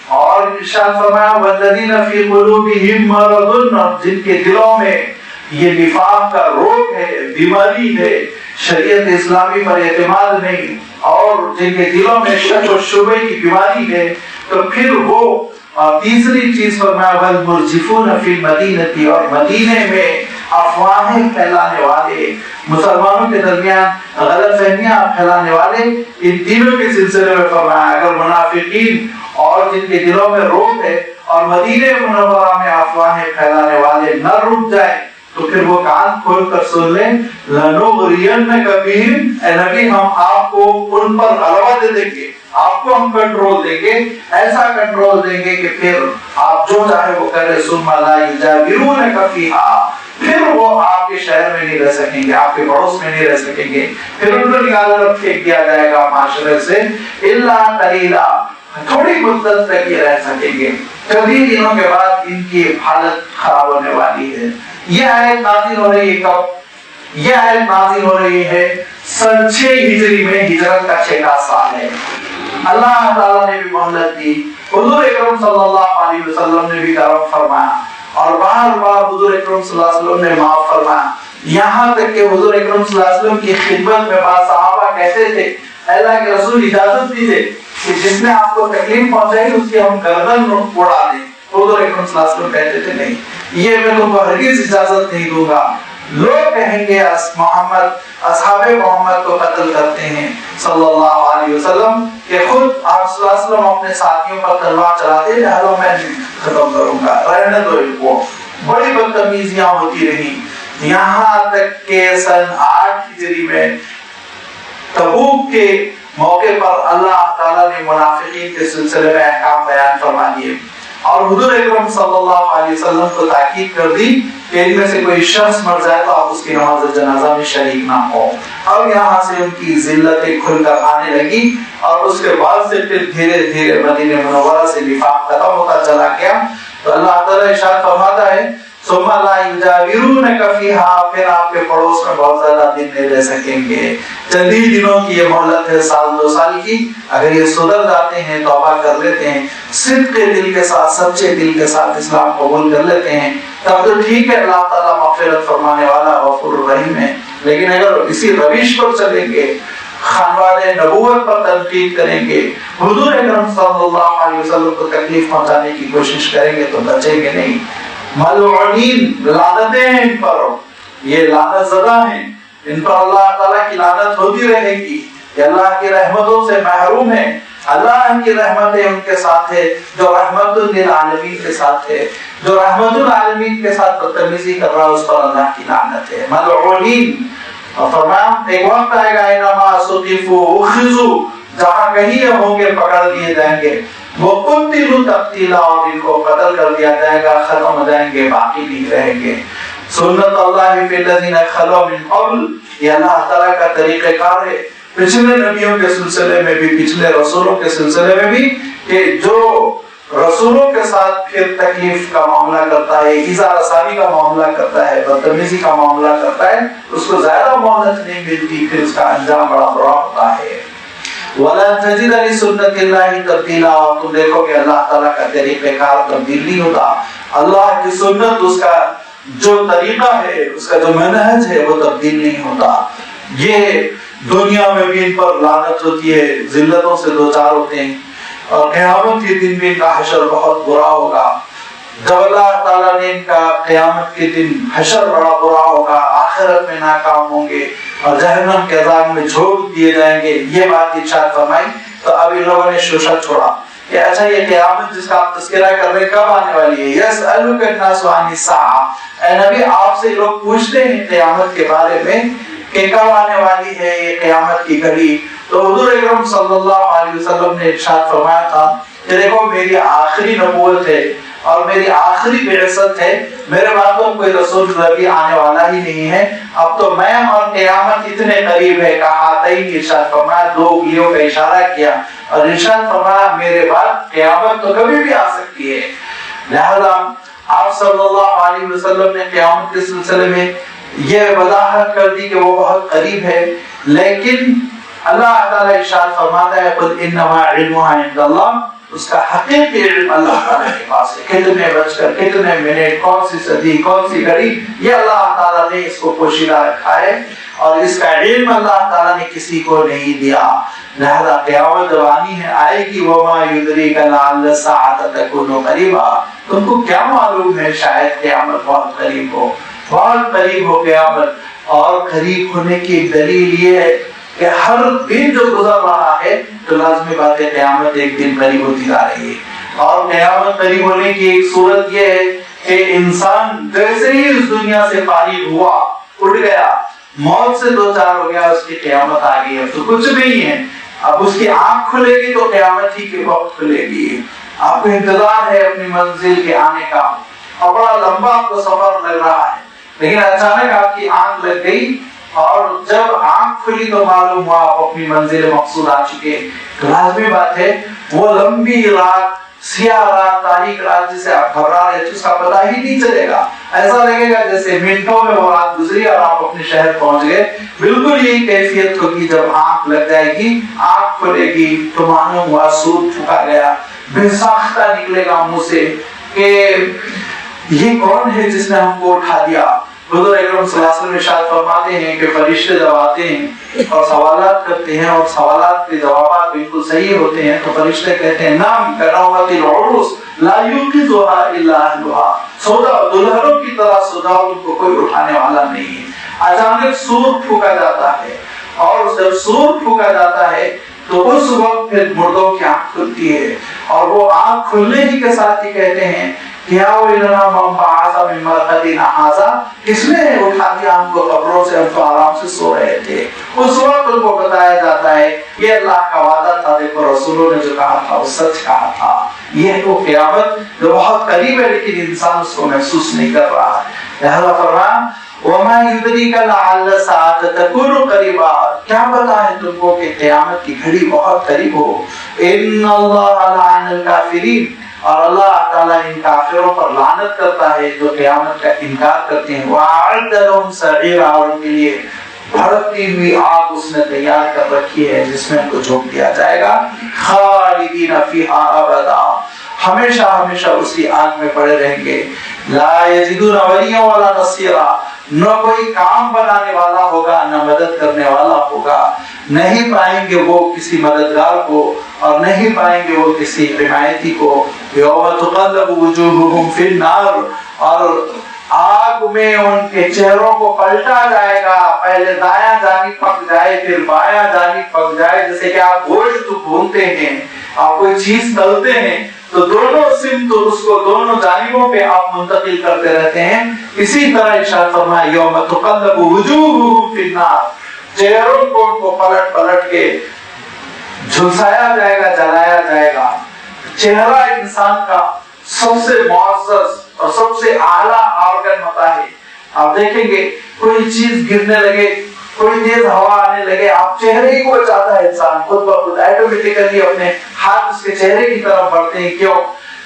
اور ارشاد فرمایا وَالَّذِينَ فِي قُلُوبِهِم مَّرَضٌ، جن کے دلوں میں یہ نفاق کا روگ ہے، بیماری ہے، شریعت اسلامی پر اعتماد نہیں، اور جن کے دلوں میں شک و شبہ کی بیماری ہے، تو پھر وہ تیسری چیز فرمایا وَالْمُرْجِفُونَ فِي الْمَدِينَةِ، اور مدینے میں افواہیں پھیلانے والے، مسلمانوں کے درمیان غلط فہمیاں پھیلانے والے، ان تینوں کے سلسلے میں فرمایا اگر منافقین اور جن کے دلوں میں روگ ہے اور مدینہ منورہ میں افواہیں پھیلانے والے نہ رک جائیں تو پھر وہ کان کھول کر سن لیں لَنُغْرِيَنَّكَ بِهِمْ، اے نبی ہم آپ کو ان پر غلبہ دے دیں گے، آپ کو ہم کنٹرول دیں گے، ایسا کنٹرول دیں گے کہ پھر آپ جو چاہے وہ کرے، ثُمَّ لَا يُجَاوِرُونَكَ فِيهَا، پھر وہ آپ کے شہر میں نہیں رہ سکیں گے، آپ کے پڑوس میں نہیں رہ سکیں گے، پھر ان کو نکال کر پھینک دیا جائے گا معاشرے سے، إِلَّا قَلِيلًا، تھوڑی مدت تک یہ رہ سکیں گے، کبھی دنوں کے بعد ان کی حالت خراب ہونے والی ہے۔ یہ آیت نازل ہو رہی ہے کب؟ یہ آیت نازل ہو رہی ہے 6 ہجری میں، ہجرت کا 6واں سال ہے۔ اللہ تعالیٰ نے بھی مہلت دی، حضور اکرم صلی اللہ علیہ وسلم نے بھی کرم فرمایا، اور بار بار حضور اکرم صلی اللہ علیہ وسلم نے معاف فرمایا، یہاں تک کہ حضور اکرم صلی اللہ علیہ وسلم کی خدمت میں بعض صحابہ کہتے تھے اللہ کے رسول اجازت دیجیے کہ جس نے آپ کو تکلیف پہنچائی اس کی ہم گردن اڑا دیں، حضور اکرم صلی اللہ علیہ وسلم کہتے تھے نہیں، یہ میں تم کو ہرگز اجازت نہیں دوں گا، لوگ کہیں گے محمد اصحاب محمد کو قتل کرتے ہیں صلی اللہ علیہ وسلم، کہ خود آپ صلی اللہ علیہ وسلم اپنے ساتھیوں پر تلوار چلاتے لہذا میں ختم کروں گا، رہنے دو ان کو۔ بڑی بدتمیزیاں ہوتی رہی، یہاں تک کہ سن 8 ہجری میں تبوک کے موقع پر اللہ تعالیٰ نے منافقین کے سلسلے میں احکام بیان فرما دیے، اور حضور اکرم صلی اللہ علیہ وسلم کو تاکید کر دی کہ ان میں سے کوئی شخص مر جائے تو آپ اس کی نماز جنازہ میں شریک نہ ہو۔ اب یہاں سے ان کی ذلتیں کھل کر آنے لگی، اور اس کے بعد سے پھر دھیرے دھیرے مدینہ منورہ سے نفاق ختم ہوتا چلا گیا۔ تو اللہ تعالیٰ ارشاد فرماتا ہے ثم لا يجاورونك فيها، پھر آپ کے پڑوس میں بہت زیادہ دن نہیں رہ سکیں گے، چند ہی دنوں کی یہ مہلت ہے، 1-2 سال کی، اگر یہ سدھر جاتے ہیں، توبہ کر لیتے ہیں، صدق کے دل کے ساتھ، سچے دل کے ساتھ اسلام قبول کر لیتے ہیں، تب تو ٹھیک ہے، اللہ تعالیٰ مغفرت فرمانے والا غفور الرحیم ہے۔ لیکن اگر اسی روش پر چلیں گے، خانوادے نبوت پر تنقید کریں گے، حضور اکرم صلی اللہ علیہ وسلم کو تکلیف پہنچانے کی کوشش کریں گے تو بچیں گے نہیں۔ ملعونین، لعنتیں ہیں ان پر، یہ لعنت زدہ ہیں، ان پر اللہ تعالیٰ کی لعنت ہوتی رہے گی، کہ اللہ کی رحمتوں سے محروم ہیں۔ اللہ کی رحمتیں ان کے ساتھ ہے جو رحمت للعالمین کے ساتھ ہے، جو رحمت العالمین کے ساتھ بدتمیزی کر رہا ہے اس پر اللہ کی لعنت ہے، ملعونین۔ اور فرمایا ایک وقت آئے گا انما سقفوا اخذوا، جہاں کہیں یہ ہوں گے پکڑ لیے جائیں گے، وقتلوا تقتیلا، اور ان کو قتل کر دیا جائے گا، ختم ہو جائیں گے، باقی نہیں رہیں گے۔ سنت اللہ فی الذین خلوا من قبل، یہ اللہ تعالیٰ کا طریقہ کار ہے پچھلے نبیوں کے سلسلے میں بھی، پچھلے رسولوں کے سلسلے میں بھی، کہ جو رسولوں کے ساتھ پھر تکلیف کا معاملہ کرتا ہے، ایذا رسانی کا معاملہ کرتا ہے، بدتمیزی کا معاملہ کرتا ہے، اس کو زیادہ مہلت نہیں ملتی، پھر اس کا انجام بڑا برا ہوتا ہے۔ وَلَن تَجِدَ لِسُنَّتِ اللَّهِ تَبْدِيلًا، اور تم دیکھو کہ اللہ تعالیٰ کا طریقہ کار تبدیل نہیں ہوتا، اللہ کی سنت، اس کا جو طریقہ ہے، اس کا جو منہج ہے وہ تبدیل نہیں ہوتا۔ یہ دنیا میں بھی ان پر لعنت ہوتی ہے، ذلتوں سے دوچار ہوتے ہیں، اور قیامت کے دن بھی ان کا حشر بہت برا ہوگا۔ جب اللہ تعالیٰ نے ان کا قیامت کے دن حشر بڑا برا ہوگا، آخرت میں ناکام ہوں گے اور جہنم کے عذاب میں جھونک دیے جائیں گے، یہ بات ارشاد فرمائی تو اب ان لوگوں نے شوشہ چھوڑا کہ اچھا یہ قیامت جس کا آپ تذکرہ کر رہے ہیں کب آنے والی ہے؟ یسألک الناس عن الساعۃ، اے نبی آپ سے لوگ پوچھتے ہیں قیامت کے بارے میں کہ کب آنے والی ہے یہ قیامت کی گھڑی۔ تو حضور اکرم صلی اللہ علیہ وسلم نے ارشاد فرمایا تھا کہ دیکھو میری آخری نبوت ہے اور میری آخری بعثت ہے، میرے بعد تو کوئی رسول نبی آنے والا ہی نہیں ہے، اب تو میں اور قیامت اتنے قریب ہے، کہاتین ارشاد فرمایا، دو انگلیوں کا اشارہ کیا اور ارشاد فرمایا میرے بعد قیامت تو کبھی بھی آ سکتی ہے۔ لہذا آپ صلی اللہ علیہ وسلم نے قیامت کے سلسلے میں یہ وضاحت کر دی کہ وہ بہت قریب ہے، لیکن اللہ تعالیٰ ارشاد فرماتا ہے قل انما علمها عند اللہ، اس کا حقیقی علم اللہ تعالیٰ کے پاس ہے، کتنے بج کر کتنے منٹ، کون سی صدی، کون سی گھڑی، یہ اللہ تعالیٰ نے اس کو پوشیدہ رکھا ہے اور اس کا علم اللہ تعالیٰ نے کسی کو نہیں دیا۔ لہذا قیامت جب آنی ہے آئے گی، وما یدریک لعل الساعۃ تکون قریبا، تم کو کیا معلوم ہے شاید قیامت بہت قریب ہو، بہت قریب ہو قیامت۔ اور قریب ہونے کی ایک دلیل یہ ہے کہ ہر دن جو گزر رہا ہے تو لازمی بات ہے قیامت ایک دن قریب ہوتی جا رہی ہے، اور قیامت قریب ہونے کی ایک صورت یہ ہے کہ انسان جیسے ہی اس دنیا سے فارغ ہوا، اٹھ گیا، موت سے دو چار ہو گیا، اس کی قیامت آ گئی ہے، تو کچھ نہیں ہے، اب اس کی آنکھ کھلے گی تو قیامت ہی کے وقت کھلے گی۔ آپ کو انتظار ہے اپنی منزل کے آنے کا اور بڑا لمبا آپ کو سفر لگ رہا ہے، لیکن اچانک آپ کی آنکھ لگ گئی اور جب آنکھ کھلی تو معلوم ہوا آپ اپنی منزل مقصود آ چکے۔ تو لازمی بات ہے وہ لمبی رات، سیاہ رات، تاریک رات جسے آپ گھبرا رہے تھے اس کا پتہ ہی نہیں چلے گا، ایسا لگے گا جیسے منٹوں میں وہ رات گزری اور آپ اپنے شہر پہنچ گئے۔ بالکل یہی کیفیت ہوگی جب آنکھ لگ جائے گی، آنکھ کھلے گی تو معلوم ہوا سود پھونکا گیا، بے ساختہ نکلے گا منہ سے کہ یہ کون ہے جس نے ہم کو اٹھا دیا۔ حضور اکرم صلی اللہ علیہ وسلم ارشاد فرماتے ہیں کہ فرشتے جب آتے ہیں اور سوالات کرتے ہیں اور سوالات کے جوابات بالکل صحیح ہوتے ہیں تو فرشتے کہتے ہیں نام کنومت العروس لا یوقظها الا اهلها، سودا دلہنوں کی طرح سودا ان کو کوئی اٹھانے والا نہیں ہے۔ اچانک سور پھونکا جاتا ہے اور جب سور پھونکا جاتا ہے تو اس وقت پھر مردوں کی آنکھ کھلتی ہے اور وہ آنکھ کھلنے ہی کے ساتھ ہی کہتے ہیں کیا ویلنا من بعث من مرقدنا ھذا، کس نے اٹھا دیا ہم کو قبروں سے، ہم تو آرام سے سو رہے تھے۔ اس وقت ان کو بتایا جاتا ہے یہ اللہ کا وعدہ تھا، دیکھو رسولوں نے جو کہا تھا وہ سچ کہا تھا۔ یہ تو قیامت جو بہت قریب ہے لیکن انسان اس کو محسوس نہیں کر رہا ہے۔ لہذا فرمایا وما یدریک لعل الساعۃ تکون قریبا، کیا پتا ہے تم کو کہ قیامت کی گھڑی بہت قریب ہو۔ ان اللہ لعن الکافرین، اور اللہ تعالیٰ ان کافروں پر لعنت کرتا ہے جو قیامت کا انکار کرتے ہیں۔ وَأَعَدَّ لَهُمْ سَعِيرًا، اور ان کے لیے بھڑکتی ہوئی آگ اس نے تیار کر رکھی ہے جس میں ان کو جھونک دیا جائے گا۔ خالدین فیہا ابدا، ہمیشہ ہمیشہ اسی آگ میں پڑے رہیں گے۔ لا یجدون ولیا ولا نصیرا، نہ کوئی کام بنانے والا ہوگا نہ مدد کرنے والا ہوگا، نہیں پائیں گے وہ کسی مددگار کو اور نہیں پائیں گے وہ کسی حمایتی کو۔ یوم تقلب وجوہہم فی النار، اور آگ میں ان کے چہروں کو پلٹا جائے گا، پہلے دایاں جانب پک جائے پھر بایاں جانب پک جائے، جیسے کہ آپ گوشت بھونتے ہیں، آپ کوئی چیز تلتے ہیں تو دونوں سمت اس کو دونوں جانبوں پہ آپ منتقل کرتے رہتے ہیں، اسی طرح ارشاد فرمایا یوم تقلب وجوہہم فی النار، چہروں کو ان کو پلٹ پلٹ کے جھلسایا جائے گا، جلایا جائے گا۔ چہرہ انسان کا سب سے معزز اور سب سے اعلیٰ آرگن ہوتا ہے۔ آپ دیکھیں گے کوئی چیز گرنے لگے، کوئی تیز ہوا آنے لگے، آپ چہرے ہی کو چاہتا ہے انسان خود بخود ایٹومیٹیکلی اپنے ہاتھ اس کے چہرے کی طرف بڑھتے ہیں۔ کیوں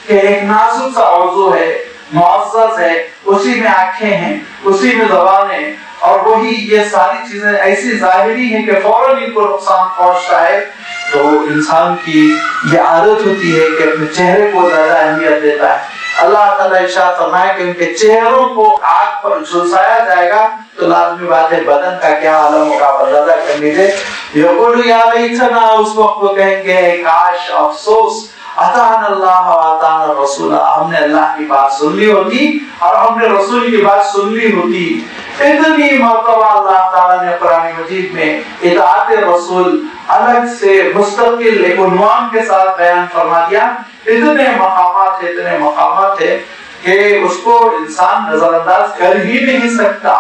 کہ ایک نازک سا عضو ہے، معزز ہے، اسی میں آنکھیں ہیں، اسی میں زبان ہے، اور وہی یہ ساری چیزیں ایسی ظاہری ہیں کہ فوراً ان کو نقصان پہنچتا ہے۔ تو انسان کی یہ عادت ہوتی ہے کہ اپنے چہرے کو زیادہ اہمیت دیتا ہے۔ اللہ تعالیٰ ارشاد فرمایا کہ ان کے چہروں کو آگ پر جھلسایا جائے گا، تو لازمی بات ہے بدن کا کیا عالم ہوگا اندازہ کر لیجیے۔ یقول یا لیتنا، اس وقت وہ کہیں گے کاش، افسوس، اطعنا اللہ و اطعنا الرسول، ہم نے اللہ کی بات سن لی ہوتی اور ہم نے رسول کی بات سن لی ہوتی۔ اتنی مرتبہ اللہ تعالیٰ نے قرآن مجید میں اطاعت رسول الگ سے مستقل ایک عنوان کے ساتھ بیان فرما دیا. اتنے مقامات ہے کہ اس کو انسان نظر انداز کر ہی نہیں سکتا.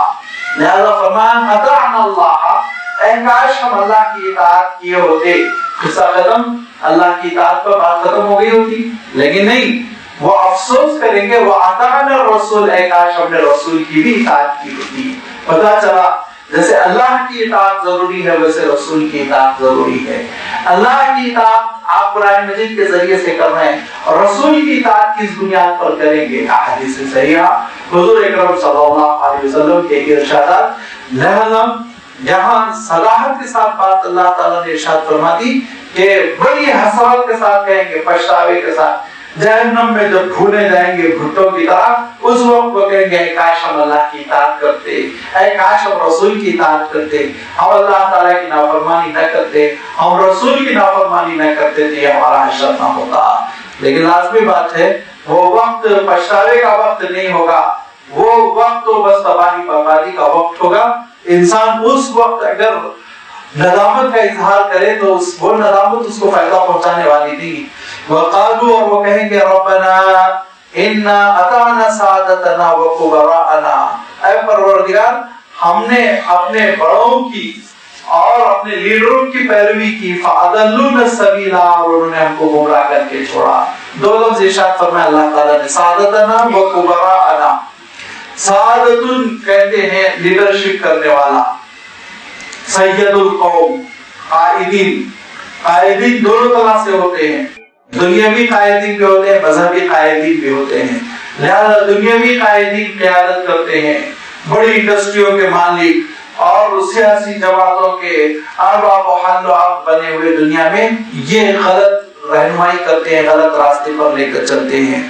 لہذا فرمان اطعنا اللہ، اے کاش ہم اللہ کی اطاعت کیے ہوتے. قصہ ختم، اللہ کی اطاعت پر بات ختم ہو گئی ہوتی، لیکن نہیں، وہ افسوس کریں گے وَأَطَعْنَا الرَّسُولَ، اے کاش ہم نے رسول کی بھی اطاعت کی ہوتی. پتہ چلا جیسے اللہ کی اطاعت ضروری ہے ویسے رسول کی اطاعت ضروری ہے. اللہ کی اطاعت آپ قرآن مجید کے ذریعے سے کر رہے ہیں اور رسول کی اطاعت کس بنیاد پر کریں گے؟ احادیث صحیحہ حضور اکرم صلی اللہ علیہ وسلم کے ارشادات. لہذا جہاں صلاحت کے ساتھ بات اللہ تعالیٰ نے ارشاد فرما دی کہ بڑی حسرت کے ساتھ کہیں گے، پچھتاوے کے ساتھ، جہنم میں جب بھونے جائیں گے بھٹوں کی طرح، اس وقت وہ کہیں گے اے کاش ہم اللہ کی اطاعت کرتے، اے کاش ہم رسول کی اطاعت کرتے، ہم اللہ تعالیٰ کی نافرمانی نہ کرتے، ہم رسول کی نافرمانی نہ کرتے تو یہ ہمارا حشر نہ ہوتا. لیکن لازمی بات ہے وہ وقت پچھتاوے کا وقت نہیں ہوگا، وہ وقت تو بس تباہی بربادی کا وقت ہوگا. انسان اس وقت اگر ندامت کا اظہار کرے تو وہ ندامت اس کو فائدہ پہنچانے والی نہیں. وقالوا، اور وہ کہیں گے ربنا انا اطعنا سادتنا وكبراءنا، اے پروردگار ہم نے اپنے بڑوں کی اور اپنے لیڈروں کی پیروی کی، فاضلونا السبیل، اور انہوں نے ہم کو گمراہ کر کے چھوڑا. دو لفظ ارشاد فرمایا اللہ تعالیٰ نے، سادتنا وكبراءنا. سعادتن کہتے ہیں لیڈرشپ کرنے والا، سید القوم، قائدین. قائدین دونوں طرح سے ہوتے ہیں، دنیاوی قائدین بھی ہوتے ہیں، مذہبی قائدین بھی ہوتے ہیں. لہذا دنیاوی قائدین قیادت کرتے ہیں، بڑی انڈسٹریوں کے مالک اور سیاسی جماعتوں کے ارباب و حل و عقد بنے ہوئے دنیا میں یہ غلط رہنمائی کرتے ہیں، غلط راستے پر لے کر چلتے ہیں.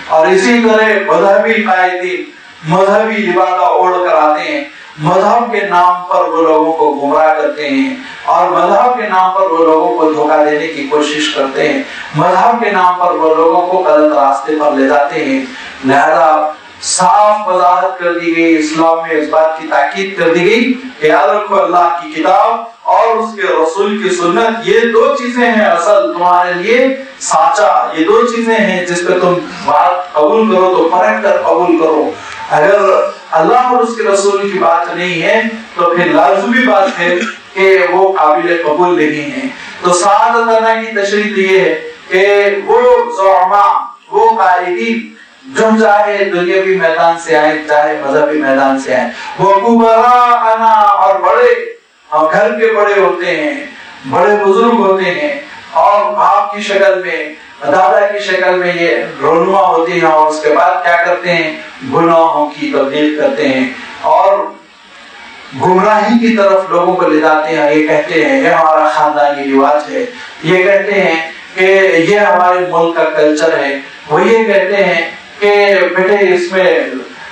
اور اسی طرح مذہبی قائدین مذہبی لبادہ اوڑھ کر آتے ہیں، مذہب کے نام پر وہ لوگوں کو گمراہ کرتے ہیں اور مذہب کے نام پر وہ لوگوں کو دھوکہ دینے کی کوشش کرتے ہیں، مذہب کے نام پر وہ لوگوں کو غلط راستے پر لے جاتے ہیں. لہذا صاف وضاحت کر دی گئی، اسلام میں اس بات کی تاکید کر دی گئی کہ یاد رکھو اللہ کی کتاب اور اس کے رسول کی سنت، یہ دو چیزیں ہیں اصل تمہارے لیے سانچا. یہ دو چیزیں ہیں جس پہ تم بات قبول کرو تو پرکھ کر قبول کرو. اگر اللہ اور اس کے رسول کی بات نہیں ہے تو پھر لازمی بات ہے کہ وہ قابل قبول نہیں ہے. تو سعادتنا کی تشریح یہ ہے کہ وہ زعماء، وہ قائدین جو چاہے دنیاوی میدان سے آئے چاہے مذہبی میدان سے آئے، وہ کبراءنا، اور بڑے گھر کے بڑے ہوتے ہیں، بڑے بزرگ ہوتے ہیں اور باپ کی شکل میں، دادا کی شکل میں یہ رونما ہوتی ہیں، اور اس کے بعد کیا کرتے ہیں؟ گناہوں کی تبلیغ کرتے ہیں اور گمراہی کی طرف لوگوں کو لے جاتے ہیں. یہ کہتے ہیں یہ ہمارا خاندانی رواج ہے، یہ کہتے ہیں کہ یہ ہمارے ملک کا کلچر ہے، وہ یہ کہتے ہیں کہ بیٹے اس میں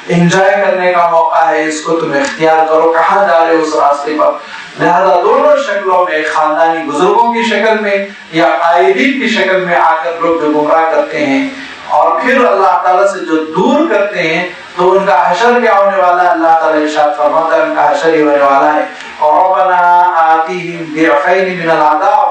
انجوائے کرنے کا موقع ہے، اس کو تم اختیار کرو، کہاں جا رہے ہو اس راستے پر. لہذا دونوں شکلوں میں، خاندانی بزرگوں کی شکل میں یا قائدین کی شکل میں آ کر لوگ جو گمراہ کرتے ہیں اور پھر اللہ تعالیٰ سے جو دور کرتے ہیں تو ان کا حشر کیا ہونے والا ہے؟ اللہ تعالیٰ ارشاد فرماتا ہے ان کا حشر ہی ہونے والا ہے. ربنا آتیہم ضعفین من العذاب،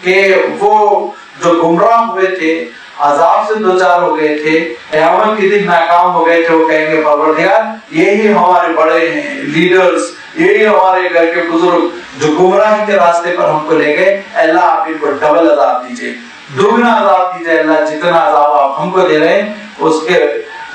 کہ وہ جو گمراہ ہوئے تھے، عذاب سے دوچار ہو گئے تھے، قیامت کے دن ناکام ہو گئے تھے، وہ کہیں گے پروردگار یہی ہمارے بڑے ہیں، لیڈرز، یہی ہمارے گھر کے بزرگ جو گمراہی کے راستے پر ہم کو لے گئے، اللہ آپ ان کو ڈبل عذاب دیجئے، دوگنا عذاب دیجئے. اللہ جتنا عذاب آپ ہم کو دے رہے ہیں اس کے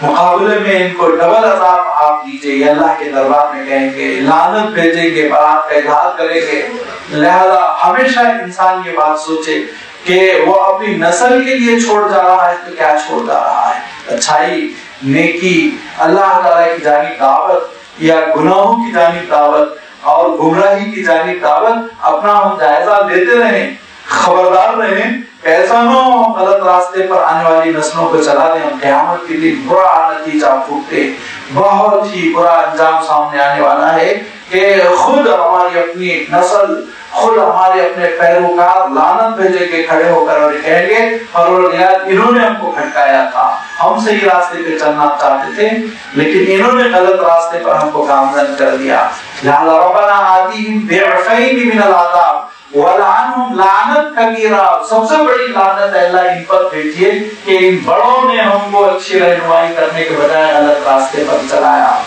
مقابلے میں ان کو ڈبل عذاب آپ دیجئے. یہ اللہ کے دربار میں کہیں گے، لعنت بھیجیں گے، برات کا اظہار کریں گے. لہذا ہمیشہ انسان یہ بات سوچے کہ وہ اپنی نسل کے لیے چھوڑ جا رہا ہے تو کیا چھوڑ جا رہا ہے؟ اچھائی، نیکی، اللہ تعالیٰ کی جانب دعوت یا گناہوں کی جانب دعوت اور گمراہی کی جانب دعوت. اپنا ہم جائزہ لیتے رہیں، خبردار رہیں، ایسا نہ ہو غلط راستے پر آنے والی نسلوں کو چلا دیں، قیامت کے لیے برا نتیجہ پھوٹتے، بہت ہی برا انجام سامنے آنے والا ہے کہ خود ہماری اپنی نسل، خود ہمارے اپنے پیروکار لعنت بھیجے کے کھڑے ہو کر اور کہیں گے پروردگار انہوں نے ہم کو بھٹکایا تھا، ہم صحیح راستے پہ چلنا چاہتے تھے لیکن انہوں نے غلط راستے پر ہم کو گامزن کر دیا. لہذا ربنا آتیہم ضعفین من العذاب ولعنہم لعنت کبیرہ. سب سے بڑی لعنت اللہ ان پر بھیجیے کہ ان بڑوں نے ہم کو اچھی رہنمائی کرنے کے بجائے غلط راستے پر چلایا.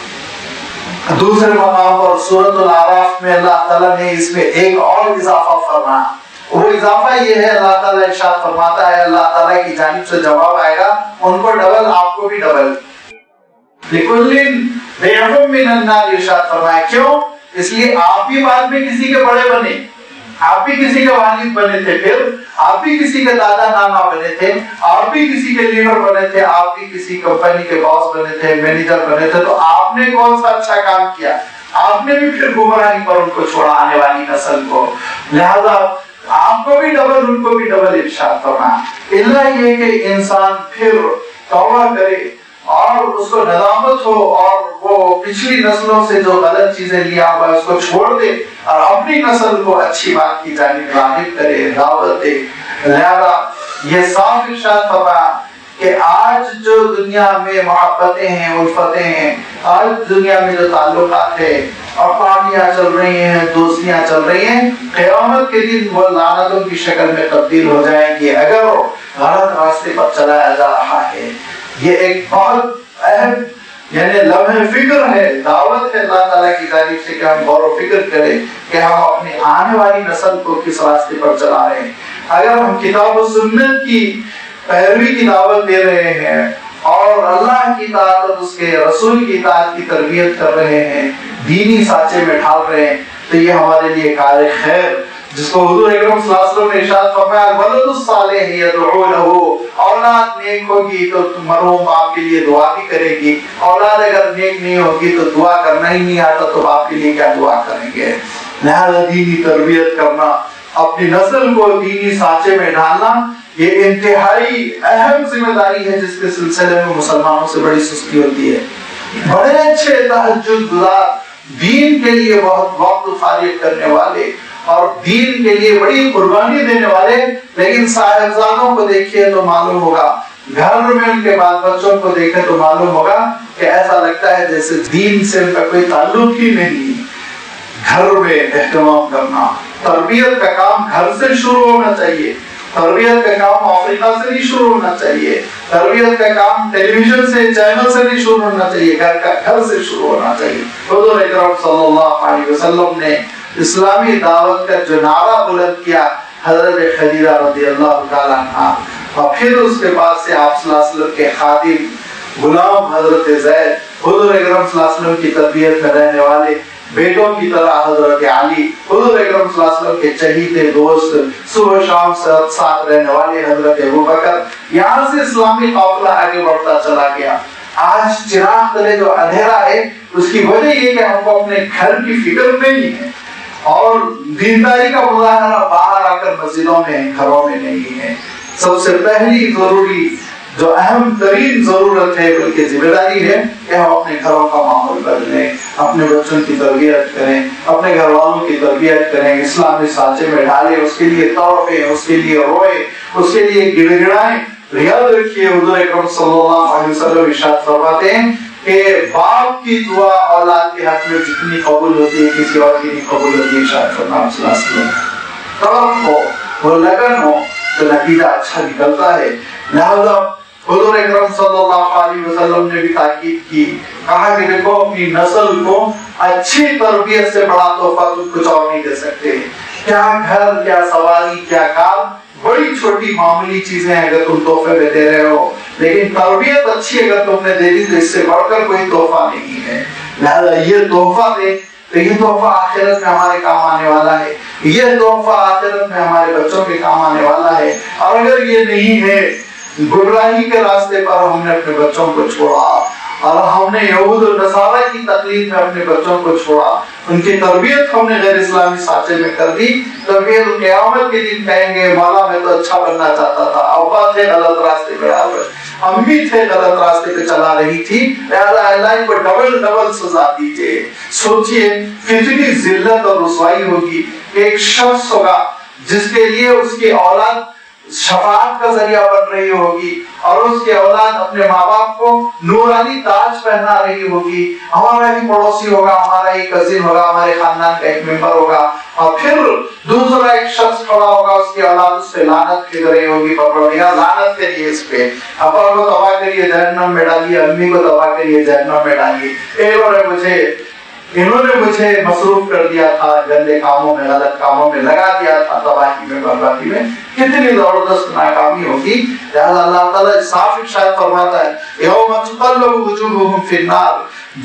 دوسرے مقام پر سورۃ الاعراف میں اللہ تعالیٰ نے اس میں ایک اور اضافہ فرمایا. وہ اضافہ یہ ہے اللہ تعالیٰ ارشاد فرماتا ہے اللہ تعالیٰ کی جانب سے جواب آئے گا ان کو ڈبل آپ کو بھی ڈبل. لِكُلٍّ ضِعْفٌ مِّنَ النَّارِ ارشاد فرمایا. کیوں؟ اس لیے آپ بھی بعد میں کسی کے بڑے بنے, آپ بھی کسی کے والد بنے تھے, پھر آپ بھی کسی کے دادا نانا بنے تھے, آپ بھی کسی کے لیڈر بنے تھے, آپ بھی کسی کمپنی کے باس بنے تھے, مینیجر بنے تھے. تو آپ نے کون سا اچھا کام کیا؟ آپ نے بھی پھر گمراہی پر ان کو چھوڑا, آنے والی نسل کو. لہذا آپ کو بھی ڈبل ان کو بھی ڈبل ارشاد فرمایا. اللہ یہ کہ انسان پھر توبہ کرے اور اس کو ندامت ہو اور وہ پچھلی نسلوں سے جو غلط چیزیں لیا ہوا ہے اس کو چھوڑ دے اور اپنی نسل کو اچھی بات کی جانب راغب کرے, دعوت دے. لہذا یہ صاف ارشاد فرمایا کہ آج جو دنیا میں محبتیں ہیں, الفتیں ہیں, آج دنیا میں جو تعلقات ہیں, اقوامیاں چل رہی ہیں, دوستیاں چل رہی ہیں, قیامت کے دن وہ لعنتوں کی شکل میں تبدیل ہو جائیں گی اگر غلط راستے پر چلایا جا رہا ہے. یہ ایک بہت اہم یعنی لمحہ فکر ہے, دعوت ہے اللہ تعالیٰ کی جانب سے کہ ہم غور و فکر کریں کہ ہم اپنی آنے والی نسل کو کس راستے پر چلا رہے ہیں. اگر ہم کتاب و سنت کی پیروی کی دعوت دے رہے ہیں اور اللہ کی اطاعت اور اس کے رسول کی اطاعت کی تربیت کر رہے ہیں, دینی سانچے میں ڈھال رہے ہیں, تو یہ ہمارے لیے کار خیر جس کو حضور اکرم صلی اللہ علیہ وسلم نے ارشاد فرمایا الولد الصالح یدعو له, اولاد نیک ہوگی تو مرحوم آپ کے لیے دعا بھی کرے گی, اولاد اگر نیک نہیں ہوگی تو دعا کرنا ہی نہیں آتا تو آپ کے لیے کیا دعا کریں گے. لہذا دینی تربیت کرنا, اپنی نسل کو دینی سانچے میں ڈالنا یہ انتہائی اہم ذمہ داری ہے جس کے سلسلے میں مسلمانوں سے بڑی سستی ہوتی ہے. بڑے اچھے تہجد گزار, دین کے لیے بہت وقت فارغ کرنے والے اور دین کے لیے بڑی قربانی دینے والے, لیکن صاحبزادوں کو دیکھیے تو معلوم ہوگا, گھر میں ان کے بال بچوں کو دیکھے تو معلوم ہوگا کہ ایسا لگتا ہے جیسے دین سے ان کا کوئی تعلق ہی نہیں. گھر میں اہتمام کرنا, تربیت کا کام گھر سے شروع ہونا چاہیے, تربیت کا کام افریقہ سے نہیں شروع ہونا چاہیے, تربیت کا کام ٹیلی ویژن سے چینل سے نہیں شروع ہونا چاہیے, گھر سے شروع ہونا چاہیے. حضور اکرم صلی اللہ علیہ وسلم نے اسلامی دعوت کا جو نعرہ بلند کیا حضرت خدیجہ رضی اللہ تعالیٰ عنہ اور پھر اس کے بعد سے آپ صلی اللہ علیہ وسلم کے خادم غلام حضرت زید, حضور اکرم صلی اللہ علیہ وسلم کی تربیت میں رہنے والے بیٹوں کی طرح حضرت علی, حضور اکرم صلی اللہ علیہ وسلم کے چہیتے دوست, صبح شام ساتھ رہنے والے حضرت ابوبکر. یہاں سے اسلامی قافلہ آگے بڑھتا چلا گیا. آج چراغ تلے جو اندھیرا ہے اس کی وجہ یہ کہ ہم کو اپنے گھر کی فکر نہیں ہے اور دینداری کا مظاہرہ باہر آ کر مسجدوں میں گھروں میں نہیں ہے. سب سے پہلی ضروری جو اہم ترین ضرورت ہے بلکہ ذمہ داری ہے کہ ہم اپنے گھروں کا ماحول بدلیں, اپنے بچوں کی تربیت کریں, اپنے گھر والوں کی تربیت کریں, اسلامی سانچے میں ڈالیں, اس کے لیے تڑپیں, اس کے لیے روئیں, اس کے لیے گڑ گڑائیں. یاد رکھیے حضور اکرم صلی اللہ علیہ وسلم ارشاد فرماتے ہیں کہ باپ کی دعا اولاد کے حق میں جتنی قبول ہوتی ہے کسی اور کی نہیں قبول ہوتی ہے. ارشاد فرمایا صلی اللہ علیہ وسلم طرف ہو, وہ لگن ہو تو نتیجہ اچھا نکلتا ہے. لہذا حضور اکرم صلی اللہ علیہ وسلم نے بھی تاکید کی, کہا کہ دیکھو اپنی نسل کو اچھی تربیت سے بڑا تحفہ تم کچھ اور نہیں دے سکتے. کیا گھر, کیا سواری, کیا کار, بڑی چھوٹی معمولی چیزیں اگر تم تحفے میں دے رہے ہو, لیکن تربیت اچھی اگر تم نے دے دی تو اس سے بڑھ کر کوئی تحفہ نہیں ہے. لہذا یہ تحفہ دے تو یہ تحفہ آخرت میں ہمارے کام آنے والا ہے, یہ تحفہ آخرت میں ہمارے بچوں کے کام آنے والا ہے. اور اگر یہ نہیں ہے, گمراہی کے راستے پر ہم نے اپنے بچوں کو چھوڑا اور ہم نے یہود و نصارہ کی تقلید میں اپنے بچوں کو چھوڑا, ان کی تربیت ہم نے غیر اسلامی سانچے میں کر دی, تو پھر قیامت کے دن کہیں گے مولا میں تو اچھا بننا چاہتا تھا, ابا تھے غلط راستے پہ ڈال رہے, امی تھے غلط راستے پہ چلا رہی تھی, لہذا اللہ ان کو ڈبل سزا دیجیے. سوچئے کتنی ذلت اور رسوائی ہوگی. ایک شخص ہوگا جس کے لیے اس کی اولاد شفاعت کا ذریعہ بن رہی ہوگی, اور اس کی اولاد اپنے ماں باپ کو نورانی تاج پہنا رہی ہوگی. ہمارا ہی پڑوسی ہوگا, ہمارا ہی کزن ہوگا, ہمارے خاندان کا ایک ممبر ہوگا, اور پھر دوسرا ایک شخص کھڑا ہوگا, اس کی اولاد اس پہ لعنت کی رہی ہوگی, پروردگار لعنت کریے اس پہ, ابا کو تباہ کریے جہنم میں ڈالیے, امی کو تباہ کریے جہنم میں ڈالیے. انہوں نے مجھے مصروف کر دیا تھا گندے کاموں میں, غلط کاموں میں لگا دیا تھا, تباہی میں, بربادی میں. کتنی زبردست ناکامی ہوگی. لہذا اللہ تعالیٰ صاف ارشاد فرماتا ہے یوم تقلب وجوہہم فی النار,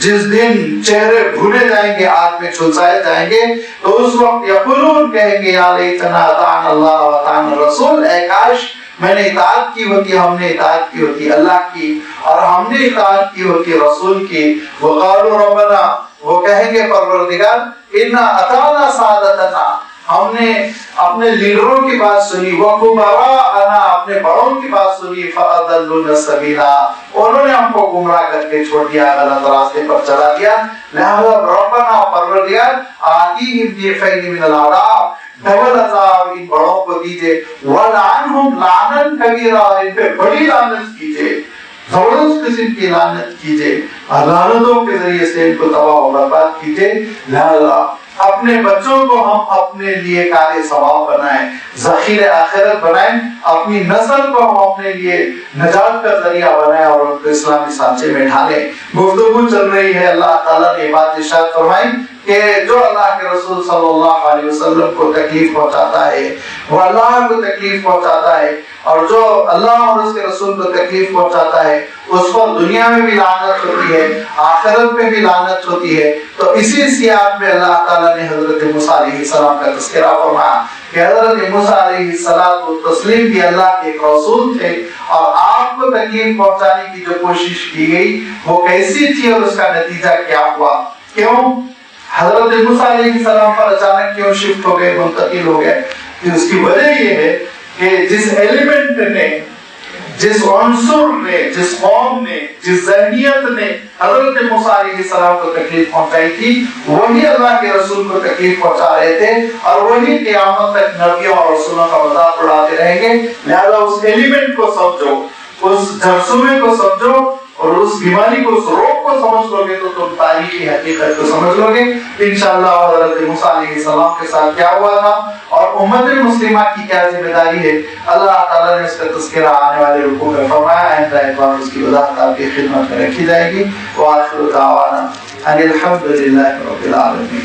جس دن چہرے بھونے جائیں گے, آگ میں جھلسائے جائیں گے, تو اس وقت یقولون, کہیں گے یا لیتنا اطعنا اللہ واطعنا الرسول, اے کاش میں نے اطاعت کی ہوتی, ہم نے اطاعت کی ہوتی اللہ کی, اور ہم نے اطاعت کی ہوتی رسول کی. وقالوا ربنا, وہ کہیں گے پروردگار, انا اطعنا سادتنا, ہم نے اپنے لیڈروں کی بات سنی, وکبراءنا, اپنے بڑوں کی بات سنی, فاضلونا السبیلا, انہوں نے ہم کو گمراہ کر کے چھوڑ دیا, غلط راستے پر چلا دیا. لہذا ربنا, پروردگار, آتیہم ضعفین من العذاب, ڈبل عذاب ان بڑوں کو دیجئے, ولعنہم لعنا کبیرا, ان پہ بڑی لعنت کیجئے, زبردست قسم کی لعنت کیجئے, لعنتوں کے ذریعے سے ان کو تباہ و برباد کیجئے. لہذا اپنے بچوں کو ہم اپنے لیے کار ثواب بنائیں, ذخیرہ آخرت بنائیں, اپنی نسل کو ہم اپنے لیے نجات کا ذریعہ بنائیں اور ان کو اسلامی سانچے میں ڈھالیں. گفتگو چل رہی ہے, اللہ تعالیٰ نے بات ارشاد فرمائی کہ جو اللہ کے رسول صلی اللہ علیہ وسلم کو تکلیف پہنچاتا ہے وہ اللہ کو تکلیف پہنچاتا ہے, اور جو اللہ اور اس کے رسول کو تکلیف پہنچاتا ہے اس پر دنیا میں بھی لعنت ہوتی ہے, آخرت میں بھی لعنت ہوتی ہے. تو اسی سیاق میں اللہ تعالیٰ نے حضرت موسیٰ علیہ السلام کا تذکرہ فرمایا کہ حضرت موسیٰ علیہ السلام بھی اللہ کے ایک رسول تھے, اور آپ کو تکلیف پہنچانے کی جو کوشش کی گئی وہ کیسی تھی اور اس کا نتیجہ کیا ہوا. کیوں حضرت موسیٰ علیہ السلام پر اچانک کیوں شفٹ ہو گئے, منتقل ہو گئے؟ اس کی وجہ یہ ہے کہ جس ایلیمنٹ نے, جس عنصر نے, جس قوم نے, جس ذہنیت نے حضرت موسیٰ علیہ السلام کو تکلیف پہنچائی تھی, وہی اللہ کے رسول کو تکلیف پہنچا رہے تھے, اور وہی قیامت تک نبیوں اور رسولوں کا مذاق اڑاتے رہیں گے. لہذا اس ایلیمنٹ کو سمجھو, اس جرثومے کو سمجھو, اور اس بیماری کو, اس روگ کو سمجھ لو گے تو تم تاریخی حقیقت کو سمجھ لو گے. انشاءاللہ حضرت موسیٰ علیہ السلام کے ساتھ کیا ہوا تھا اور امت مسلمہ کی کیا ذمہ داری ہے, اللہ تعالیٰ نے اس کا تذکرہ آنے والے رکوع میں فرمایا. آئندہ اعتوار اس کی وضاحت آپ کی خدمت میں رکھی جائے گی. وآخر دعوانا ان الحمد للہ رب العالمین.